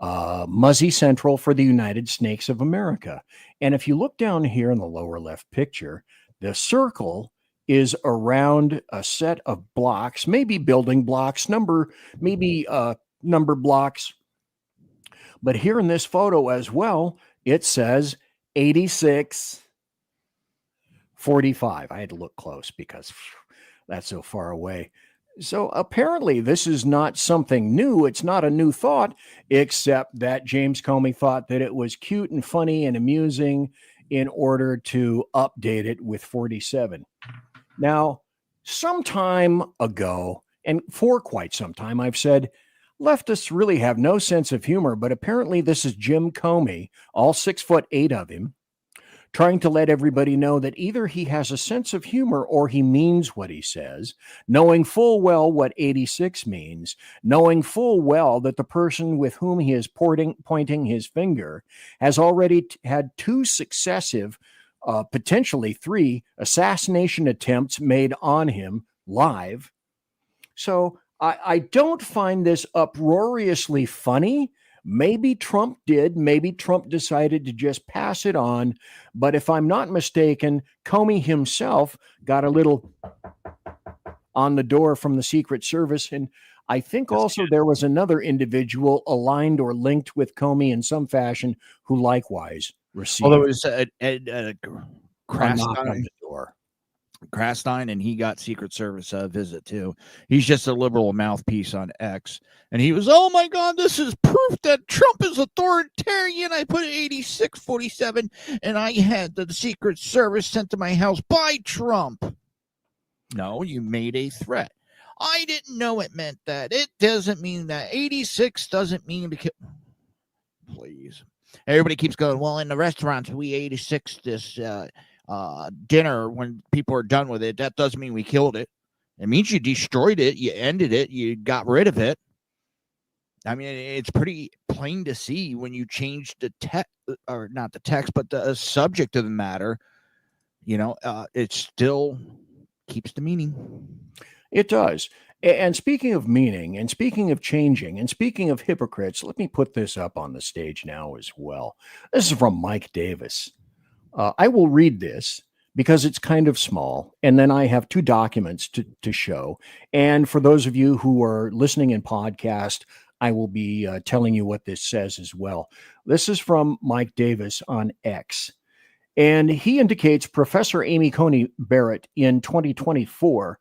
Muzzy Central for the United Snakes of America. And if you look down here in the lower left picture, the circle is around a set of blocks, maybe building blocks, number blocks. But here in this photo as well, it says 8645. I had to look close because that's so far away. So apparently this is not something new. It's not a new thought, except that James Comey thought that it was cute and funny and amusing in order to update it with 47. Now, some time ago, and for quite some time, I've said leftists really have no sense of humor, but apparently this is Jim Comey, all 6'8" of him, trying to let everybody know that either he has a sense of humor or he means what he says, knowing full well what 86 means, knowing full well that the person with whom he is pointing his finger has already had 2 successive, potentially 3 assassination attempts made on him live. So I don't find this uproariously funny. Maybe Trump did. Maybe Trump decided to just pass it on. But if I'm not mistaken, Comey himself got a little on the door from the Secret Service. And I think also there was another individual aligned or linked with Comey in some fashion who likewise received. Although it was Krastine, and he got Secret Service visit too. He's just a liberal mouthpiece on X, and he was, oh my God, this is proof that Trump is authoritarian. I put 8647, and I had the Secret Service sent to my house by Trump. No, you made a threat. I didn't know it meant that. It doesn't mean that. 86 doesn't mean to kill. Please. Everybody keeps going, well, in the restaurants, we 86 this dinner when people are done with it. That doesn't mean we killed it. It means you destroyed it, you ended it, you got rid of it. I mean, it's pretty plain to see when you change the text, or not the text, but the subject of the matter. You know, it still keeps the meaning. It does. And speaking of meaning, and speaking of changing, and speaking of hypocrites, let me put this up on the stage now as well. This is from Mike Davis. I will read this because it's kind of small, and then I have 2 documents to show. And for those of you who are listening in podcast, I will be telling you what this says as well. This is from Mike Davis on X. And he indicates Professor Amy Coney Barrett in 2024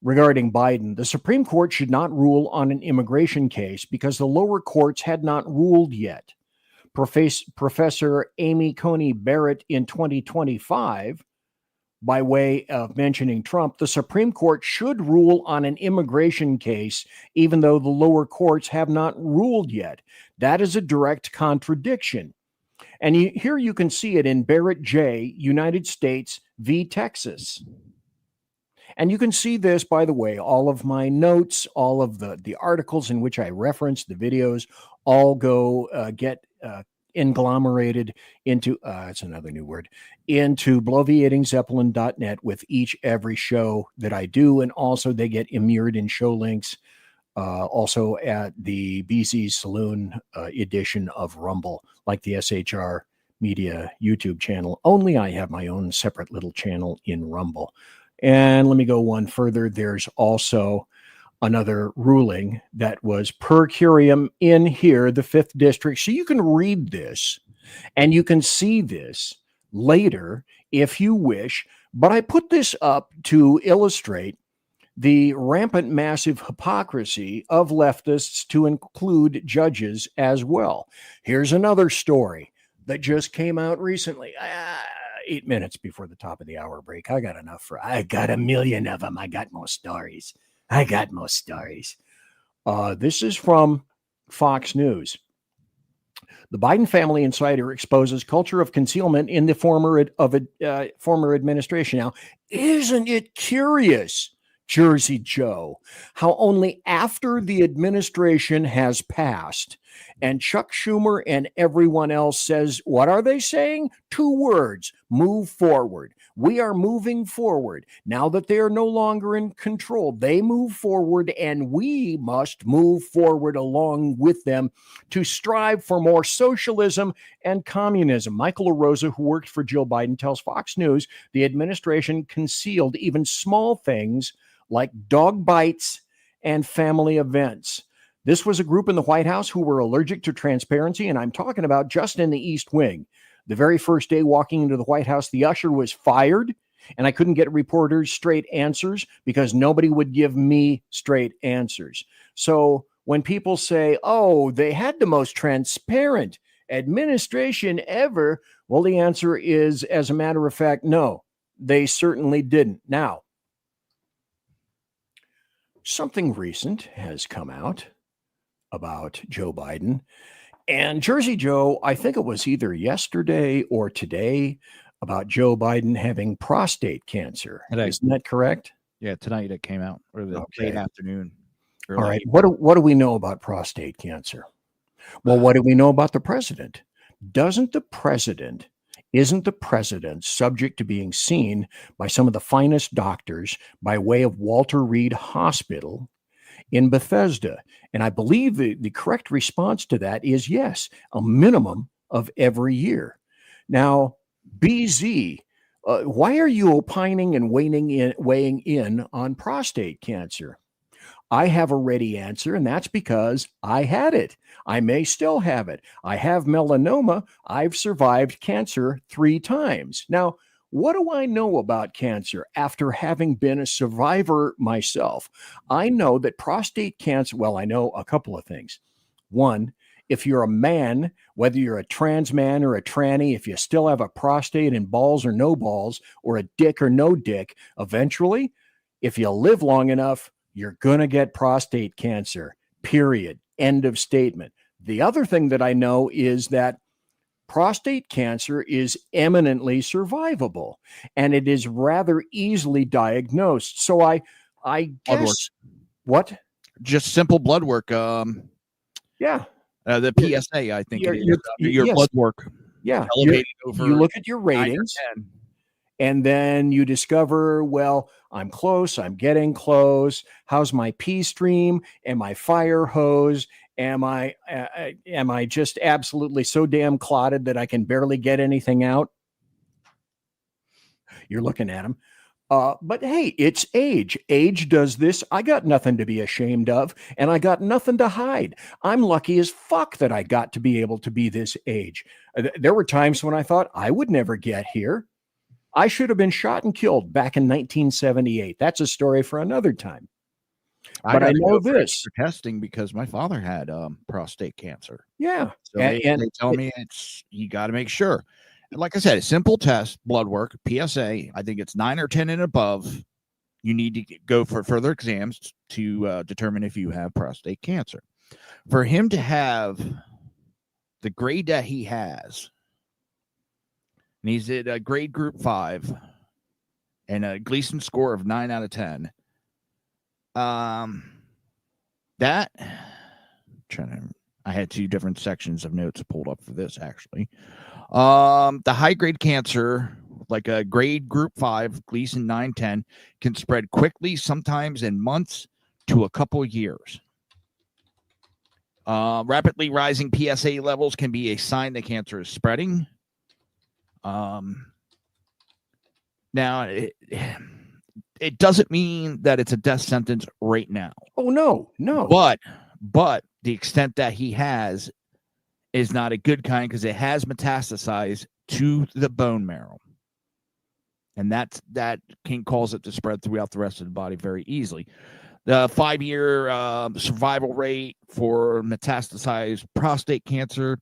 regarding Biden, the Supreme Court should not rule on an immigration case because the lower courts had not ruled yet. Professor Amy Coney Barrett in 2025, by way of mentioning Trump, the Supreme Court should rule on an immigration case, even though the lower courts have not ruled yet. That is a direct contradiction. And here you can see it in Barrett J., United States v. Texas. And you can see this, by the way, all of my notes, all of the articles in which I reference, the videos, all get agglomerated into, it's another new word, into bloviatingzeppelin.net with every show that I do. And also they get immured in show links, also at the BZ Saloon edition of Rumble, like the SHR Media YouTube channel. Only I have my own separate little channel in Rumble. And let me go one further. There's also another ruling that was per curiam in here, the 5th district. So you can read this and you can see this later if you wish. But I put this up to illustrate the rampant, massive hypocrisy of leftists to include judges as well. Here's another story that just came out recently. 8 minutes before the top of the hour break. I got I got a million of them. I got more stories. This is from Fox News. The Biden family insider exposes culture of concealment in the former administration. Now, isn't it curious, Jersey Joe, how only after the administration has passed and Chuck Schumer and everyone else says, what are they saying? 2 words, move forward. We are moving forward. Now that they are no longer in control, they move forward, and we must move forward along with them to strive for more socialism and communism. Michael LaRosa, who worked for Jill Biden, tells Fox News the administration concealed even small things like dog bites and family events. This was a group in the White House who were allergic to transparency, and I'm talking about just in the East Wing. The very first day walking into the White House, the usher was fired, and I couldn't get reporters straight answers because nobody would give me straight answers. So when people say, oh, they had the most transparent administration ever, well, the answer is, as a matter of fact, no, they certainly didn't. Now, something recent has come out about Joe Biden. And Jersey Joe, I think it was either yesterday or today, about Joe Biden having prostate cancer. Today. Isn't that correct? Yeah, tonight it came out, or the late afternoon. All right. What do we know about prostate cancer? Well, what do we know about the president? Isn't the president subject to being seen by some of the finest doctors by way of Walter Reed Hospital in Bethesda? And I believe the correct response to that is yes, a minimum of every year. Now, BZ, why are you opining and weighing in on prostate cancer? I have a ready answer, and that's because I had it. I may still have it. I have melanoma. I've survived cancer 3 times. Now, what do I know about cancer after having been a survivor myself? I know that prostate cancer, well, I know a couple of things. One, if you're a man, whether you're a trans man or a tranny, if you still have a prostate and balls or no balls, or a dick or no dick, eventually, if you live long enough, you're going to get prostate cancer, period. End of statement. The other thing that I know is that prostate cancer is eminently survivable, and it is rather easily diagnosed. So I guess what? Just simple blood work. Yeah. The PSA, I think, your your blood work. Yeah. Elevated over you look at your 9 or ratings, 10. and then you discover, well, I'm close. I'm getting close. How's my pee stream? Am I fire hose? Am I just absolutely so damn clotted that I can barely get anything out? You're looking at him. But hey, it's age. Age does this. I got nothing to be ashamed of, and I got nothing to hide. I'm lucky as fuck that I got to be able to be this age. There were times when I thought I would never get here. I should have been shot and killed back in 1978. That's a story for another time. But I know this for testing because my father had prostate cancer. Yeah. So they tell me you got to make sure. And like I said, a simple test, blood work, PSA. I think it's 9 or 10 and above. You need to go for further exams to determine if you have prostate cancer. For him to have the grade that he has, and he's at a grade group 5 and a Gleason score of 9 out of 10. I had 2 different sections of notes pulled up for this, actually. The high grade cancer, like a grade group 5, Gleason 9-10, can spread quickly, sometimes in months to a couple years. Rapidly rising PSA levels can be a sign that cancer is spreading. Now, it doesn't mean that it's a death sentence right now. Oh, no. But the extent that he has is not a good kind because it has metastasized to the bone marrow. And that can cause it to spread throughout the rest of the body very easily. The 5-year survival rate for metastasized prostate cancer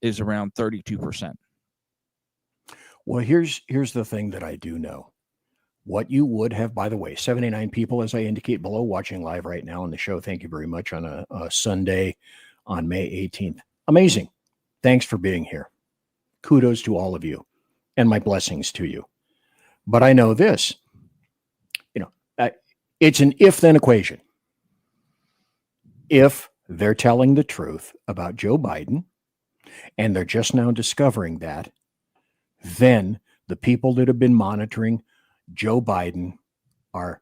is around 32%. Well, here's the thing that I do know. What you would have, by the way, 79 people, as I indicate below, watching live right now on the show. Thank you very much on a Sunday on May 18th. Amazing. Thanks for being here. Kudos to all of you and my blessings to you. But I know this, it's an if-then equation. If they're telling the truth about Joe Biden and they're just now discovering that, then the people that have been monitoring Joe Biden are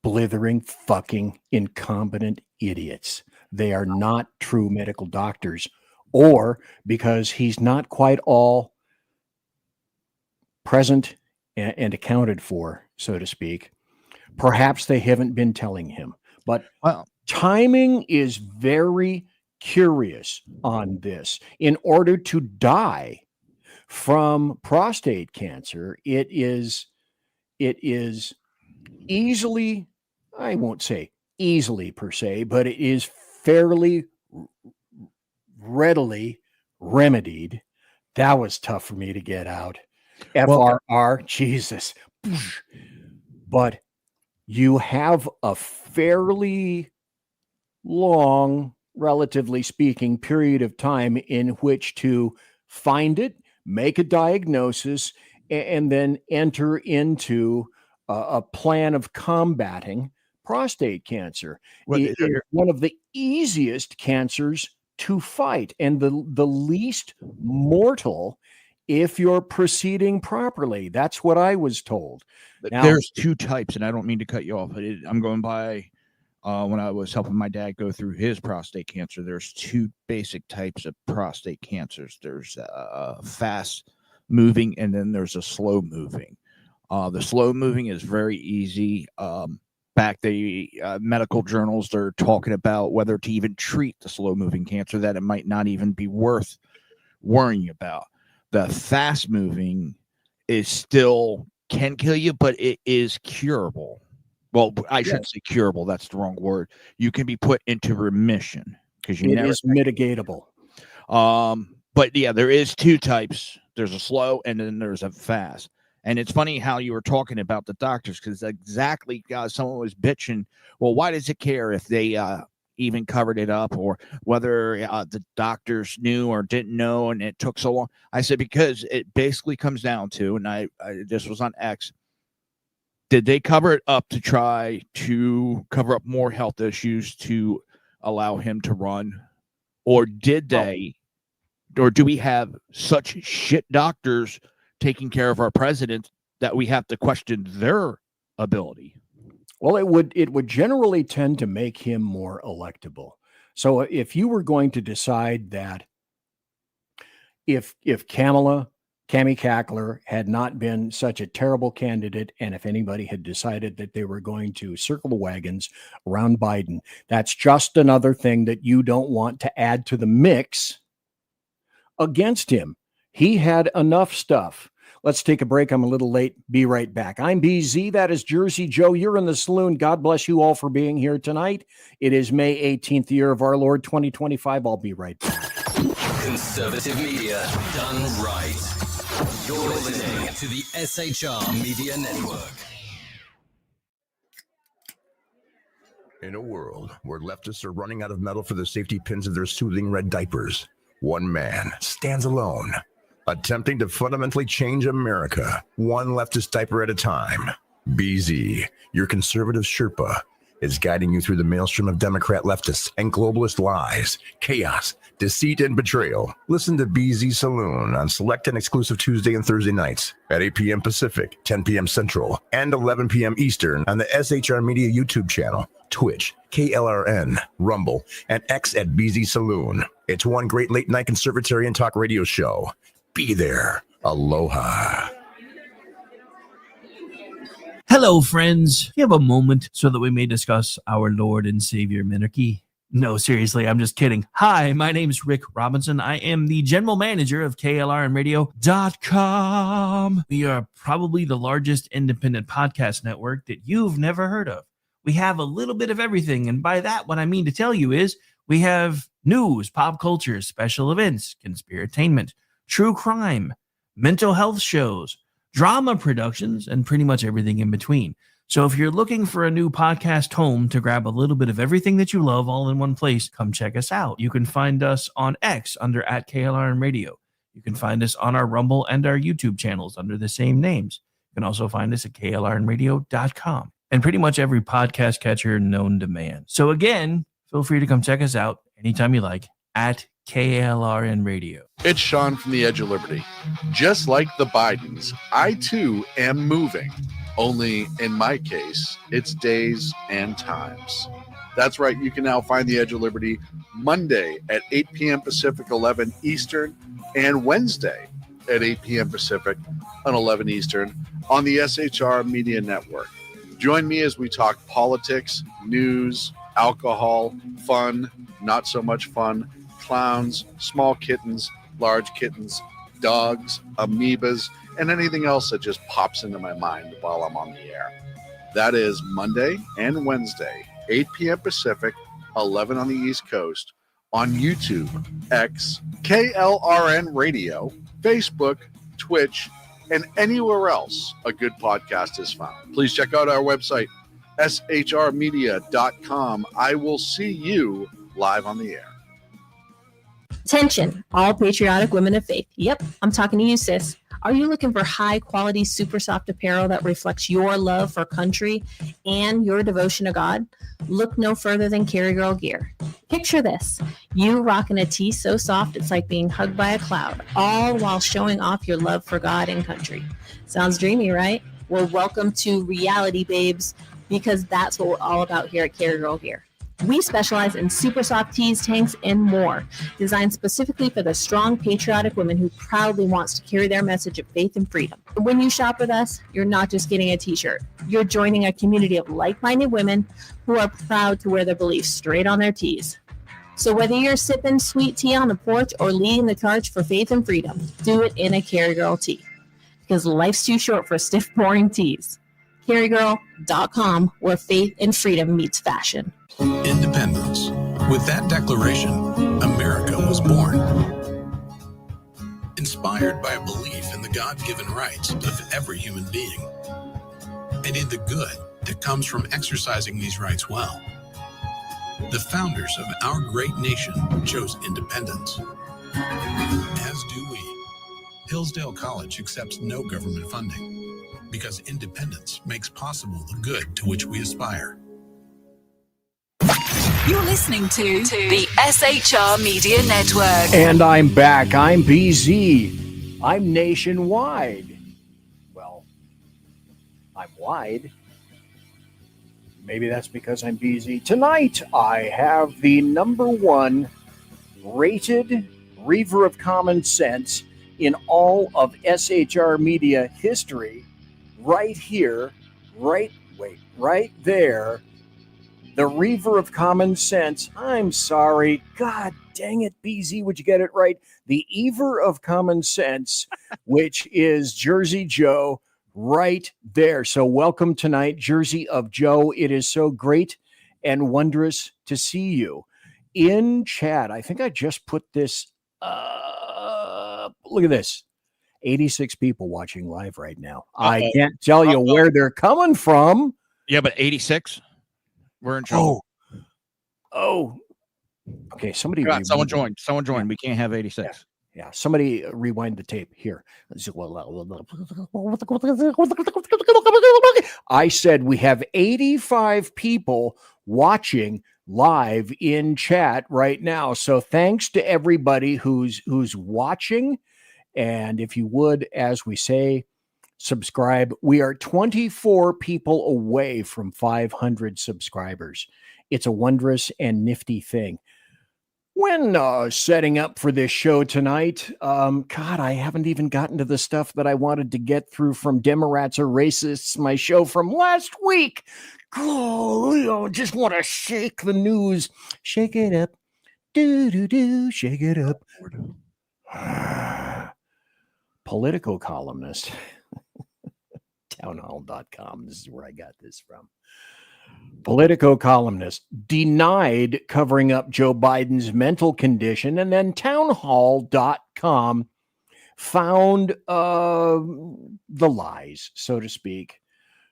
blithering, fucking incompetent idiots. They are not true medical doctors, or because he's not quite all present and accounted for, so to speak, perhaps they haven't been telling him. But timing is very curious on this. In order to die from prostate cancer, it is easily, I won't say easily per se, but it is fairly readily remedied. That was tough for me to get out. FRR, Jesus. But you have a fairly long, relatively speaking, period of time in which to find it, make a diagnosis, and then enter into a plan of combating prostate cancer. It is one of the easiest cancers to fight and the least mortal if you're proceeding properly. That's what I was told. Now, there's two types, and I don't mean to cut you off, but I'm going by when I was helping my dad go through his prostate cancer. There's two basic types of prostate cancers. There's fast moving, and then there's a slow moving. The slow moving is very easy. Back the medical journals, they're talking about whether to even treat the slow moving cancer, that it might not even be worth worrying about. The fast moving is still can kill you, but it is curable. Well, I shouldn't say curable. That's the wrong word. You can be put into remission because it is mitigatable. But yeah, there is two types. There's a slow and then there's a fast. And it's funny how you were talking about the doctors, because exactly someone was bitching. Well, why does it care if they even covered it up, or whether the doctors knew or didn't know and it took so long? I said, because it basically comes down to, and I this was on X, did they cover it up to try to cover up more health issues to allow him to run? Or did they, or do we have such shit doctors taking care of our president that we have to question their ability? Well, it would generally tend to make him more electable. So if you were going to decide that if Cami Cackler had not been such a terrible candidate, and if anybody had decided that they were going to circle the wagons around Biden, that's just another thing that you don't want to add to the mix against him. He had enough stuff. Let's take a break. I'm a little late. Be right back. I'm BZ. That is Jersey Joe. You're in the saloon. God bless you all for being here tonight. It is May 18th, year of our Lord 2025. I'll be right back. Conservative media done right. You're listening to the SHR Media Network. In a world where leftists are running out of metal for the safety pins of their soothing red diapers, one man stands alone, attempting to fundamentally change America, one leftist diaper at a time. BZ, your conservative Sherpa, is guiding you through the maelstrom of Democrat leftists and globalist lies, chaos, deceit, and betrayal. Listen to BZ Saloon on select and exclusive Tuesday and Thursday nights at 8 p.m. Pacific, 10 p.m. Central, and 11 p.m. Eastern on the SHR Media YouTube channel, Twitch, KLRN, Rumble, and X at BZ Saloon. It's one great late-night conservatarian talk radio show. Be there. Aloha. Hello, friends. You have a moment so that we may discuss our Lord and Savior Minarchy? No, seriously, I'm just kidding. Hi, my name's Rick Robinson. I am the general manager of KLRNradio.com. We are probably the largest independent podcast network that you've never heard of. We have a little bit of everything, and by that, what I mean to tell you is we have news, pop culture, special events, conspiratainment, true crime, mental health shows, drama productions, and pretty much everything in between. So if you're looking for a new podcast home to grab a little bit of everything that you love all in one place, come check us out. You can find us on X under @KLRN Radio. You can find us on our Rumble and our YouTube channels under the same names. You can also find us at klrnradio.com and pretty much every podcast catcher known to man. So again, feel free to come check us out anytime you like at KLRN Radio. It's Sean from the Edge of Liberty. Just like the Bidens, I too am moving. Only in my case, it's days and times. That's right. You can now find the Edge of Liberty Monday at 8 p.m. Pacific, 11 Eastern, and Wednesday at 8 p.m. Pacific on 11 Eastern on the SHR Media Network. Join me as we talk politics, news, alcohol, fun, not so much fun, clowns, small kittens, large kittens, dogs, amoebas, and anything else that just pops into my mind while I'm on the air. That is Monday and Wednesday, 8 p.m. Pacific, 11 on the East Coast, on YouTube, X, KLRN Radio, Facebook, Twitch, and anywhere else a good podcast is found. Please check out our website, shrmedia.com. I will see you live on the air. Attention, all patriotic women of faith. Yep, I'm talking to you, sis. Are you looking for high quality, super soft apparel that reflects your love for country and your devotion to God? Look no further than Carry Girl Gear. Picture this. You rocking a tee so soft it's like being hugged by a cloud, all while showing off your love for God and country. Sounds dreamy, right? Well, welcome to reality, babes, because that's what we're all about here at Carry Girl Gear. We specialize in super soft tees, tanks, and more, designed specifically for the strong, patriotic woman who proudly wants to carry their message of faith and freedom. When you shop with us, you're not just getting a t-shirt. You're joining a community of like-minded women who are proud to wear their beliefs straight on their tees. So whether you're sipping sweet tea on the porch or leading the charge for faith and freedom, do it in a Carry Girl tee. Because life's too short for stiff, boring tees. CarryGirl.com, where faith and freedom meets fashion. Independence. With that declaration, America was born. Inspired by a belief in the God-given rights of every human being, and in the good that comes from exercising these rights well. The founders of our great nation chose independence. As do we. Hillsdale College accepts no government funding because independence makes possible the good to which we aspire. You're listening to the SHR Media Network. And I'm back. I'm BZ. I'm nationwide. Well, I'm wide. Maybe that's because I'm BZ. Tonight, I have the #1 rated Reaver of Common Sense in all of SHR Media history. Right here, right there. The Reaver of Common Sense. I'm sorry. God dang it, BZ, would you get it right? The Ever of Common Sense, which is Jersey Joe right there. So welcome tonight, Jersey of Joe. It is so great and wondrous to see you in chat. I think I just put this up. Look at this. 86 people watching live right now. I can't tell you where they're coming from. Yeah, but 86? We're in trouble. Oh. Okay, somebody. Someone joined. We can't have 86. Yeah, somebody rewind the tape here. I said we have 85 people watching live in chat right now. So thanks to everybody who's watching. And if you would, as we say, subscribe. We are 24 people away from 500 subscribers. It's a wondrous and nifty thing. When setting up for this show tonight, God, I haven't even gotten to the stuff that I wanted to get through from Democrats or Racists, my show from last week. Oh, just want to shake the news. Shake it up. Do, shake it up. Political columnist. Townhall.com. This is where I got this from. Politico columnist denied covering up Joe Biden's mental condition, and then townhall.com found the lies, so to speak.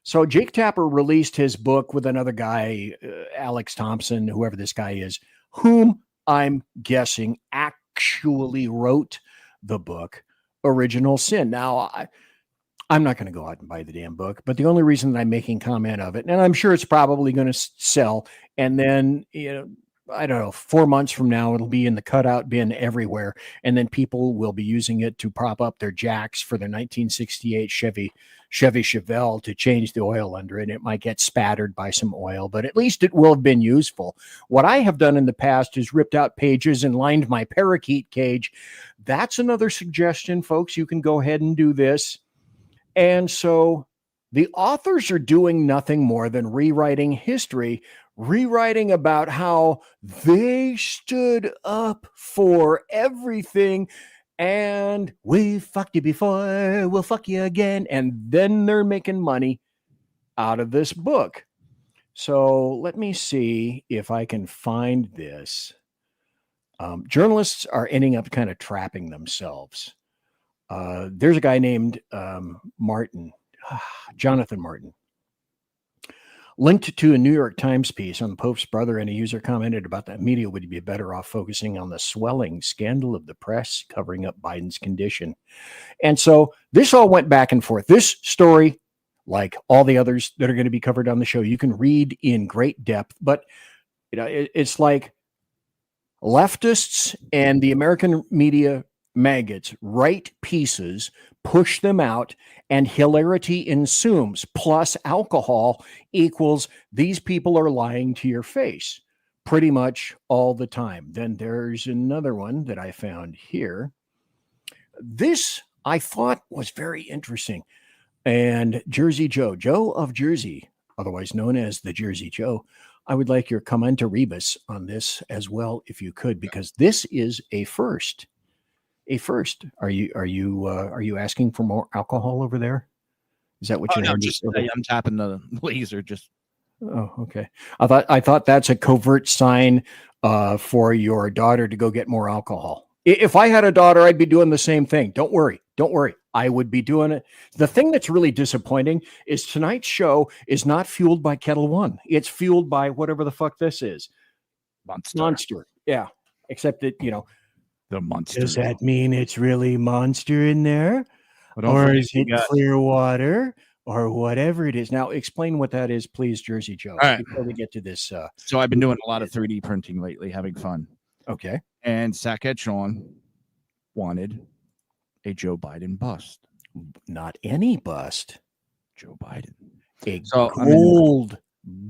So Jake Tapper released his book with another guy, Alex Thompson, whoever this guy is, whom I'm guessing actually wrote the book Original Sin. Now, I'm not going to go out and buy the damn book, but the only reason that I'm making comment of it, and I'm sure it's probably going to sell, and then, I don't know, 4 months from now, it'll be in the cutout bin everywhere, and then people will be using it to prop up their jacks for their 1968 Chevy Chevelle to change the oil under it. It might get spattered by some oil, but at least it will have been useful. What I have done in the past is ripped out pages and lined my parakeet cage. That's another suggestion, folks. You can go ahead and do this. And so the authors are doing nothing more than rewriting history, rewriting about how they stood up for everything. And we fucked you before, we'll fuck you again. And then they're making money out of this book. So let me see if I can find this. Journalists are ending up kind of trapping themselves. There's a guy named Jonathan Martin, linked to a New York Times piece on the Pope's brother, and a user commented about that media would be better off focusing on the swelling scandal of the press covering up Biden's condition. And so this all went back and forth. This story, like all the others that are going to be covered on the show, you can read in great depth, but it's like leftists and the American media maggots write pieces, push them out, and hilarity ensues. Plus alcohol equals these people are lying to your face pretty much all the time. Then there's another one that I found here. This I thought was very interesting. And Jersey Joe of Jersey, otherwise known as the Jersey Joe, I would like your commenta rebus on this as well, if you could, because this is a first. Are you asking for more alcohol over there? Is that what you're doing? I'm tapping the laser. Just oh, okay. I thought that's a covert sign for your daughter to go get more alcohol. If I had a daughter, I'd be doing the same thing. Don't worry. I would be doing it. The thing that's really disappointing is tonight's show is not fueled by Kettle One. It's fueled by whatever the fuck this is. Monster. Yeah. Except that, the Monster. Does that mean it's really Monster in there? Or is it clear water? Or whatever it is. Now, explain what that is, please, Jersey Joe, all right, before we get to this. So I've been doing a lot of 3D printing lately, having fun. Okay. And Sackhead Sean wanted a Joe Biden bust. Not any bust. Joe Biden. A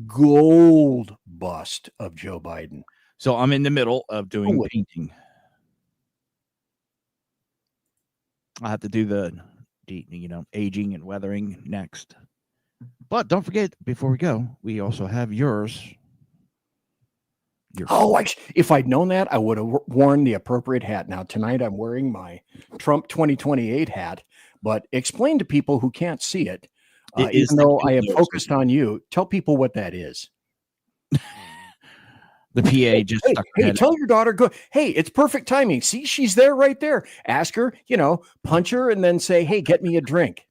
gold bust of Joe Biden. So I'm in the middle of doing painting. I have to do the aging and weathering next. But don't forget, before we go, we also have yours. If I'd known that, I would have worn the appropriate hat. Now, tonight I'm wearing my Trump 2028 hat, but explain to people who can't see it, even though I have focused on you, tell people what that is. The PA just stuck her head tell your daughter, go. Hey, it's perfect timing. See, she's there right there. Ask her, punch her, and then say, hey, get me a drink.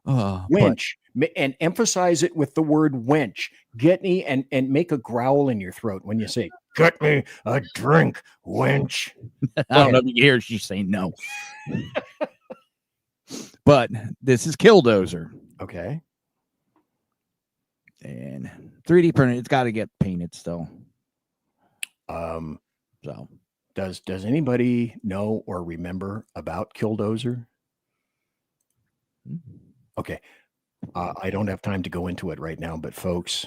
Wench. And emphasize it with the word wench. Get me and make a growl in your throat when you say, get me a drink, wench. I don't know if you hear she's saying no. But this is Killdozer. Okay. And 3D printed, it's got to get painted still. So does anybody know or remember about Killdozer? Okay. I don't have time to go into it right now, but folks,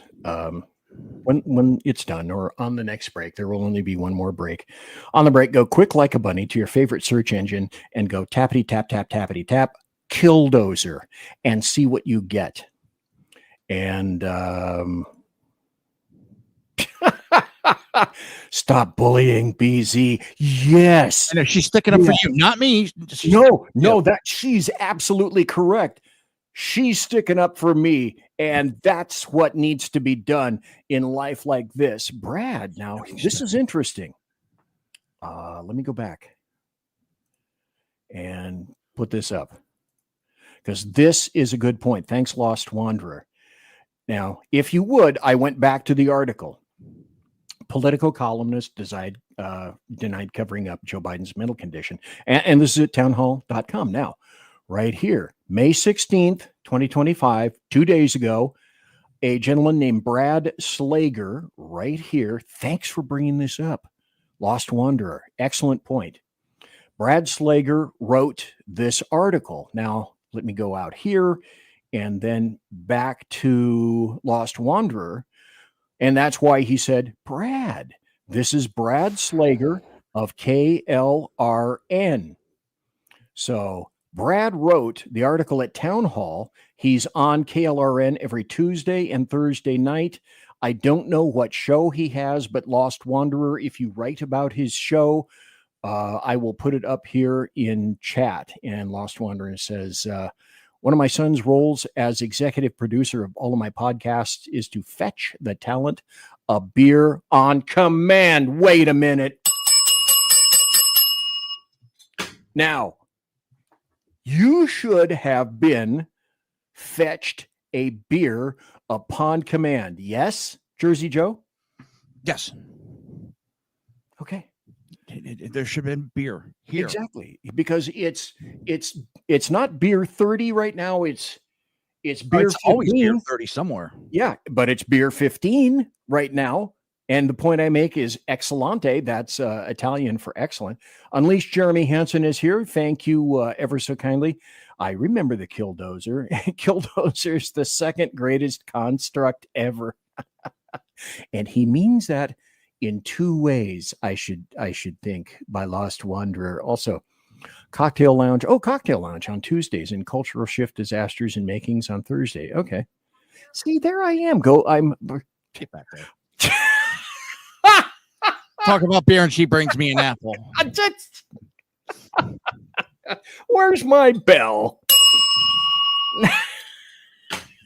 when it's done or on the next break, there will only be one more break. On the break, go quick like a bunny to your favorite search engine and go tappity tap, tap, tappity tap, Killdozer, and see what you get. And stop bullying BZ. Yes. And she's sticking up for you, not me. That she's absolutely correct. She's sticking up for me, and that's what needs to be done in life like this. Brad, now this is interesting. Let me go back and put this up, because this is a good point. Thanks, Lost Wanderer. Now, if you would, I went back to the article. Political columnist denied covering up Joe Biden's mental condition. And this is at townhall.com. Now, right here, May 16th, 2025, 2 days ago, a gentleman named Brad Slager, right here. Thanks for bringing this up. Lost Wanderer. Excellent point. Brad Slager wrote this article. Now, let me go out here and then back to Lost Wanderer. And that's why he said, Brad. This is Brad Slager of KLRN. So Brad wrote the article at Town Hall. He's on KLRN every Tuesday and Thursday night. I don't know what show he has, but Lost Wanderer, if you write about his show, I will put it up here in chat. And Lost Wanderer says, one of my son's roles as executive producer of all of my podcasts is to fetch the talent a beer on command. Wait a minute. Now, you should have been fetched a beer upon command. Yes, Jersey Joe? Yes. Okay. There should have been beer here. Exactly, because it's not beer 30 right now. It's beer. It's always beer 30 somewhere. Yeah, but it's beer 15 right now. And the point I make is excellente. That's Italian for excellent. Unleashed Jeremy Hansen is here. Thank you ever so kindly. I remember the Killdozer. Killdozer is the second greatest construct ever, and he means that in two ways, I should think, by Lost Wanderer. Also, Cocktail Lounge. Oh, Cocktail Lounge on Tuesdays and Cultural Shift Disasters and Makings on Thursday. Okay. See, there I am. Get back there. Talk about beer and she brings me an apple. Where's my bell?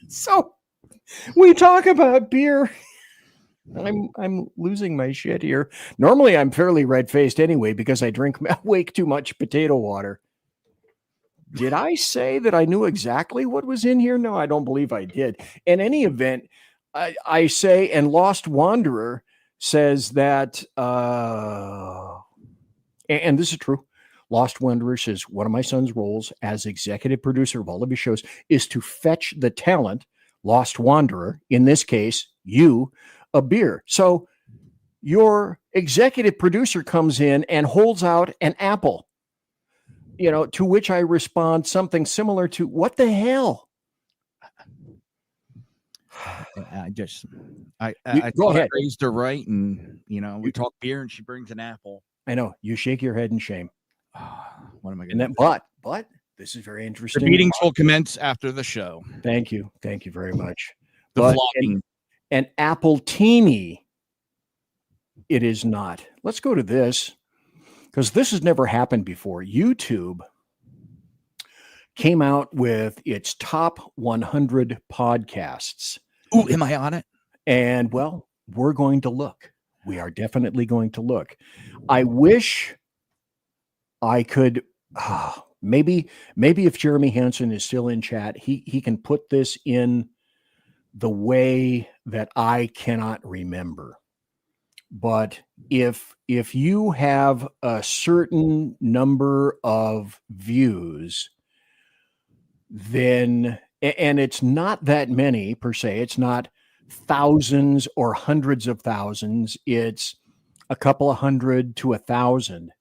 So we talk about beer. I'm losing my shit here. Normally, I'm fairly red-faced anyway because I drink way too much potato water. Did I say that I knew exactly what was in here? No, I don't believe I did. In any event, I say, and Lost Wanderer says that, and this is true. Lost Wanderer says, one of my son's roles as executive producer of all of his shows is to fetch the talent, Lost Wanderer, in this case, you, a beer. So your executive producer comes in and holds out an apple, to which I respond something similar to, what the hell? I go ahead. Raised her right, and we talk beer, and she brings an apple. I know you shake your head in shame. What am I going to? But this is very interesting. The meetings will commence after the show. Thank you very much. An appletini, it is not. Let's go to this, because this has never happened before. YouTube came out with its top 100 podcasts. Ooh, am I on it? And well, we're going to look. We are definitely going to look. I wish I could, maybe if Jeremy Hansen is still in chat, he can put this in the way that I cannot remember. But if you have a certain number of views, then, and it's not that many per se, it's not thousands or hundreds of thousands, it's a couple of hundred to 1,000.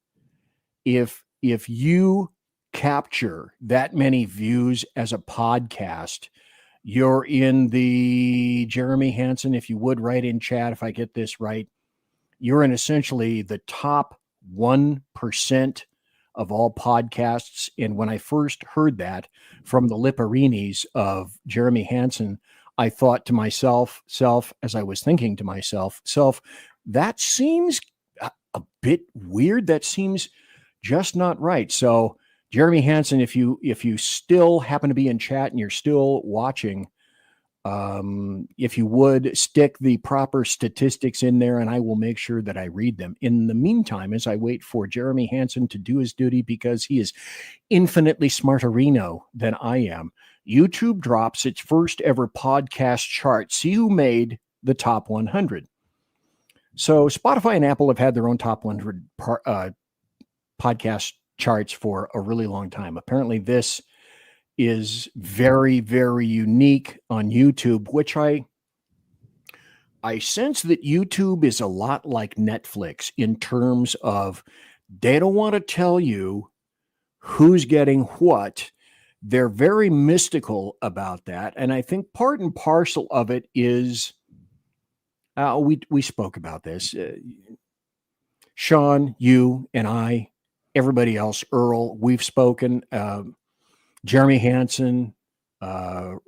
If you capture that many views as a podcast, you're in the Jeremy Hansen, if you would write in chat, if I get this right, you're in essentially the top 1% of all podcasts. And when I first heard that from the Lipperinis of Jeremy Hansen, I thought to myself, as I was thinking to myself, that seems a bit weird. That seems just not right. So Jeremy Hansen, if you still happen to be in chat and you're still watching, if you would stick the proper statistics in there, and I will make sure that I read them. In the meantime, as I wait for Jeremy Hansen to do his duty, because he is infinitely smarterino than I am, YouTube drops its first ever podcast chart. See who made the top 100. So Spotify and Apple have had their own top 100 podcast charts for a really long time. Apparently this is very, very unique on YouTube, which I sense that YouTube is a lot like Netflix in terms of they don't want to tell you who's getting what. They're very mystical about that. And I think part and parcel of it is, we spoke about this. Sean, you and I, everybody else, Earl, we've spoken. Jeremy Hansen, Rocky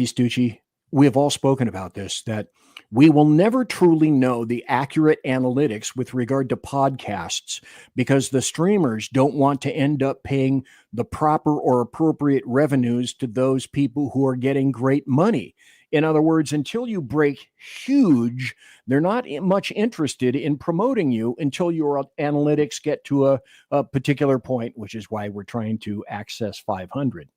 Stucci, we have all spoken about this, that we will never truly know the accurate analytics with regard to podcasts because the streamers don't want to end up paying the proper or appropriate revenues to those people who are getting great money. In other words, until you break huge, they're not much interested in promoting you until your analytics get to a particular point, which is why we're trying to access 500.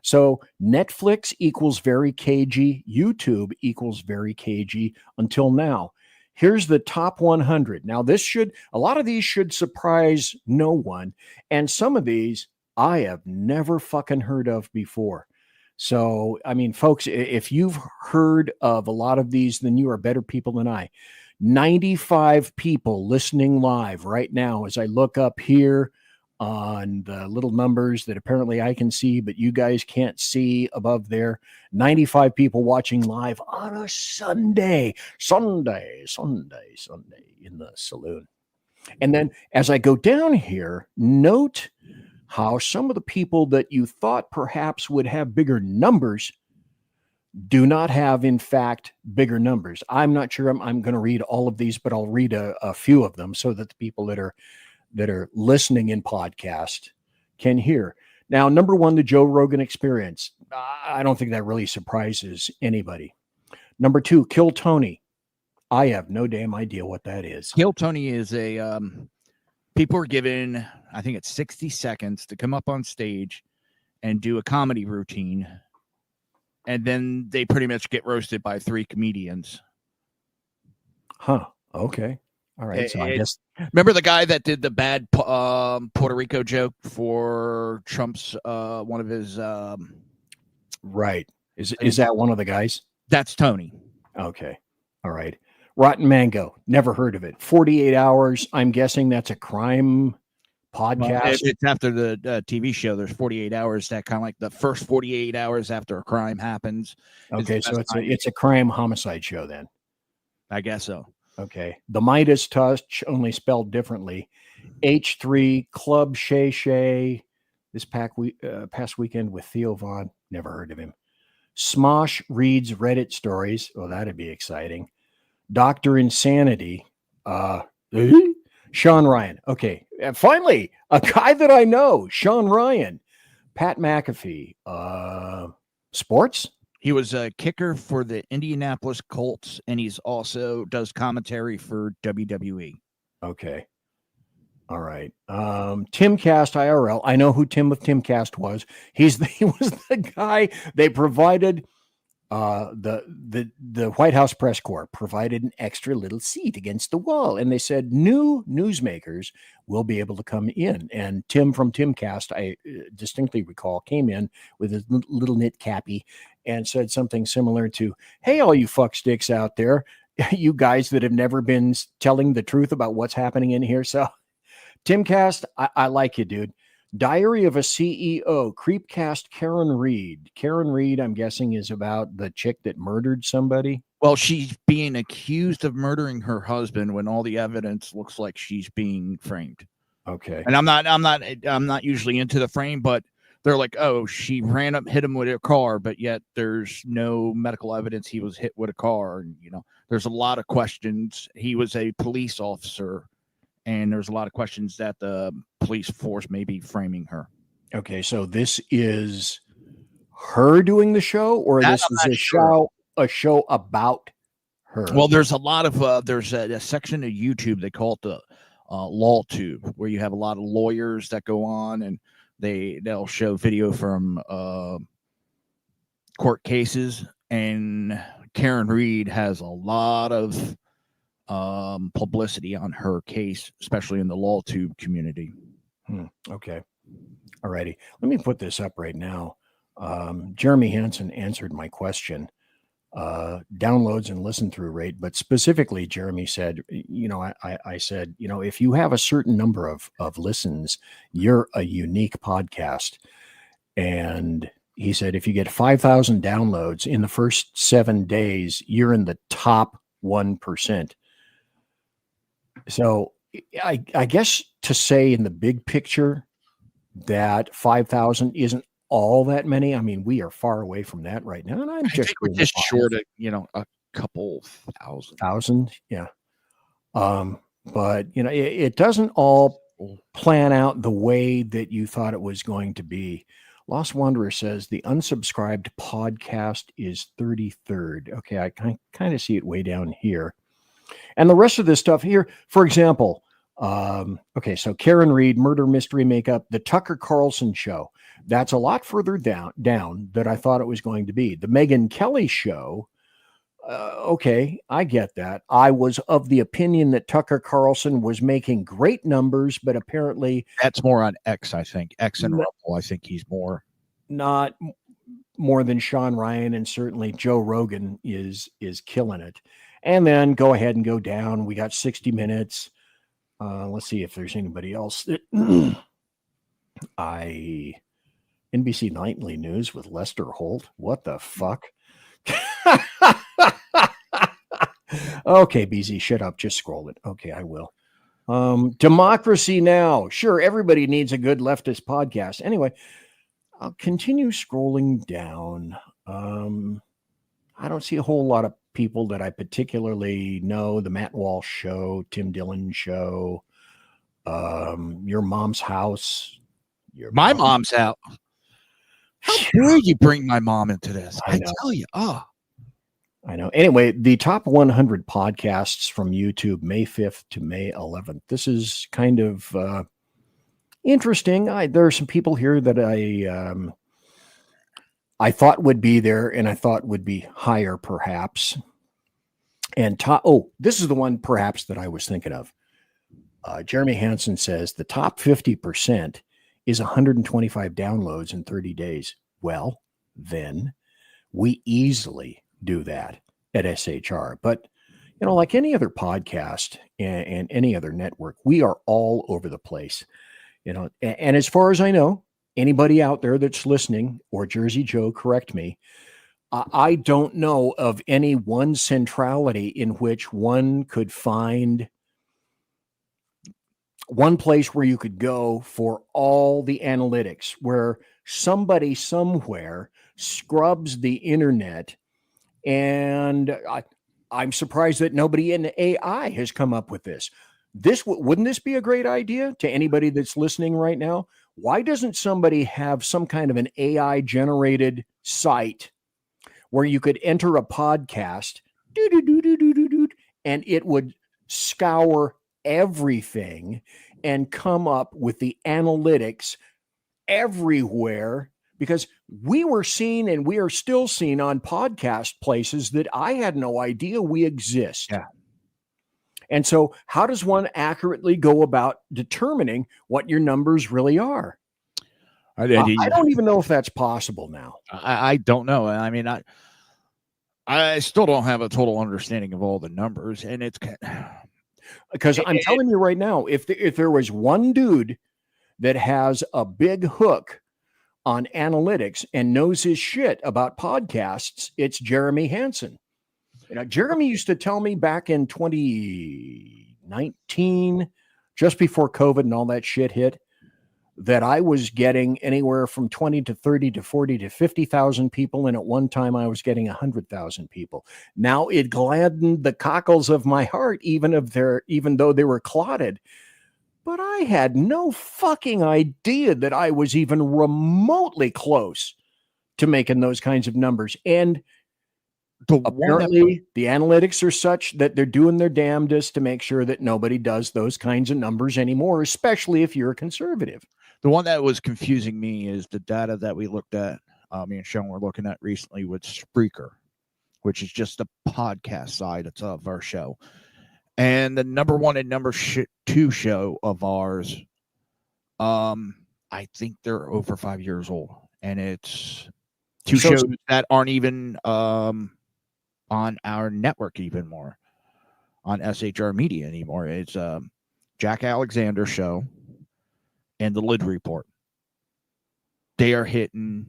So Netflix equals very cagey. YouTube equals very cagey until now. Here's the top 100. Now, a lot of these should surprise no one. And some of these I have never fucking heard of before. So, I mean, folks, if you've heard of a lot of these, then you are better people than I. 95 people listening live right now as I look up here on the little numbers that apparently I can see, but you guys can't see above there. 95 people watching live on a Sunday in the Saloon. And then as I go down here, note how some of the people that you thought perhaps would have bigger numbers do not have, in fact, bigger numbers. I'm not sure I'm going to read all of these, but I'll read a few of them so that the people that are listening in podcast can hear. Now, number one, the Joe Rogan Experience. I don't think that really surprises anybody. Number two, Kill Tony. I have no damn idea what that is. Kill Tony is a people are given, I think it's 60 seconds to come up on stage and do a comedy routine. And then they pretty much get roasted by 3 comedians. Huh. Okay. All right. So I guess. Remember the guy that did the bad Puerto Rico joke for Trump's one of his. Right. Is that one of the guys? That's Tony. Okay. All right. Rotten Mango. Never heard of it. 48 Hours. I'm guessing that's a crime podcast. Well, it's after the TV show. There's 48 hours. That kind of like the first 48 hours after a crime happens. Okay. So it's a crime homicide show then. I guess so. Okay. The Midas Touch, only spelled differently. H3 Club Shay Shay. This past weekend with Theo Vaughn. Never heard of him. Smosh reads Reddit stories. Oh, that'd be exciting. Dr. Insanity. Sean Ryan. Okay. Finally, a guy that I know. Sean Ryan. Pat McAfee. Sports. He was a kicker for the Indianapolis Colts, and he's also does commentary for WWE. Okay. All right. Timcast IRL. I know who Tim of Timcast was. He was the guy they provided. The White House press corps provided an extra little seat against the wall, and they said new newsmakers will be able to come in. And Tim from Timcast, I distinctly recall, came in with his little knit cappy and said something similar to, "Hey, all you fucksticks out there, you guys that have never been telling the truth about what's happening in here." So, Timcast, I like you, dude. Diary of a CEO, Creepcast Karen Reed. Karen Reed, I'm guessing, is about the chick that murdered somebody. Well, she's being accused of murdering her husband when all the evidence looks like she's being framed. Okay. And I'm not usually into the frame, but they're like, oh, she ran up, hit him with a car, but yet there's no medical evidence he was hit with a car. And, there's a lot of questions. He was a police officer. And there's a lot of questions that the police force may be framing her. Okay, so this is her doing the show, or this is a show about her? Well, there's a lot of there's a section of YouTube they call it the law tube, where you have a lot of lawyers that go on, and they'll show video from court cases, and Karen Reed has a lot of publicity on her case, especially in the law tube community. Okay. All righty. Let me put this up right now. Jeremy Hansen answered my question, downloads and listen through rate, but specifically Jeremy said, I said, if you have a certain number of listens, you're a unique podcast. And he said, if you get 5,000 downloads in the first 7 days, you're in the top 1%. So I guess to say in the big picture that 5,000 isn't all that many. I mean, we are far away from that right now. And I think we're just short of, a couple thousand. Yeah. But it doesn't all plan out the way that you thought it was going to be. Lost Wanderer says the unsubscribed podcast is 33rd. Okay. I kind of see it way down here. And the rest of this stuff here, for example, okay, so Karen Reed, Murder Mystery Makeup, the Tucker Carlson Show. That's a lot further down than I thought it was going to be. The Megyn Kelly Show, okay, I get that. I was of the opinion that Tucker Carlson was making great numbers, but apparently... That's more on X, I think. X and Rumble, I think he's more... Not more than Sean Ryan, and certainly Joe Rogan is killing it. And then go ahead and go down. We got 60 Minutes. Let's see if there's anybody else that NBC Nightly News with Lester Holt. What the fuck? Okay, BZ, shut up. Just scroll it. Okay, I will. Democracy Now. Sure, everybody needs a good leftist podcast. Anyway, I'll continue scrolling down. I don't see a whole lot of people that I particularly know. The Matt Walsh Show, Tim Dillon Show, Your Mom's House. My mom's out. How dare you bring my mom into this? I tell you. I know. Anyway, the top 100 podcasts from YouTube, May 5th to May 11th. This is kind of interesting. There are some people here that I thought would be there, and I thought would be higher, perhaps. And this is the one perhaps that I was thinking of. Jeremy Hansen says the top 50% is 125 downloads in 30 days. Well, then we easily do that at SHR. But, like any other podcast and any other network, we are all over the place. And as far as I know, anybody out there that's listening, or Jersey Joe, correct me, I don't know of any one centrality in which one could find one place where you could go for all the analytics, where somebody somewhere scrubs the internet. And I'm surprised that nobody in AI has come up with this. Wouldn't this be a great idea to anybody that's listening right now? Why doesn't somebody have some kind of an AI generated site where you could enter a podcast and it would scour everything and come up with the analytics everywhere? Because we were seen, and we are still seen on podcast places that I had no idea we exist. Yeah. And so how does one accurately go about determining what your numbers really are? I don't even know if that's possible now. I don't know. I mean, I still don't have a total understanding of all the numbers, and it's because I'm telling you right now, if there was one dude that has a big hook on analytics and knows his shit about podcasts, it's Jeremy Hansen. Jeremy used to tell me back in 2019, just before COVID and all that shit hit, that I was getting anywhere from 20 to 30 to 40 to 50,000 people. And at one time I was getting 100,000 people. Now it gladdened the cockles of my heart, even though they were clotted. But I had no fucking idea that I was even remotely close to making those kinds of numbers. And Apparently, the analytics are such that they're doing their damnedest to make sure that nobody does those kinds of numbers anymore, especially if you're a conservative. The one that was confusing me is the data that we looked at, me and Sean were looking at recently with Spreaker, which is just the podcast side of our show. And the number 1 and number 2 show of ours, I think they're over 5 years old. And it's two shows that aren't even on our network even more, on SHR Media anymore. It's Jack Alexander show and the Lid Report. They are hitting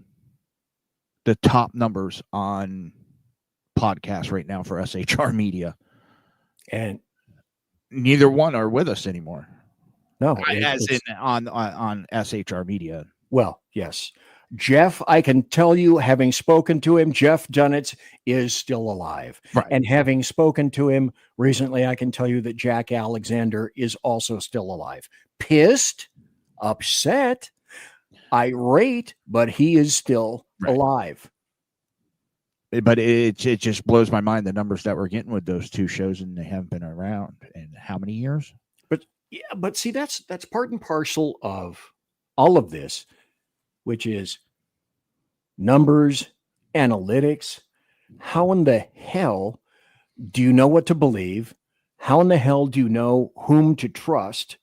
the top numbers on podcasts right now for SHR Media. And neither one are with us anymore. No, as in on SHR Media. Well, yes. Jeff, I can tell you, having spoken to him, Jeff Dunnett is still alive. Right. And having spoken to him recently, I can tell you that Jack Alexander is also still alive. Pissed, upset, irate, but he is still alive. But it just blows my mind the numbers that we're getting with those two shows, and they haven't been around in how many years? But see, that's part and parcel of all of this, which is numbers, analytics. How in the hell do you know what to believe? How in the hell do you know whom to trust,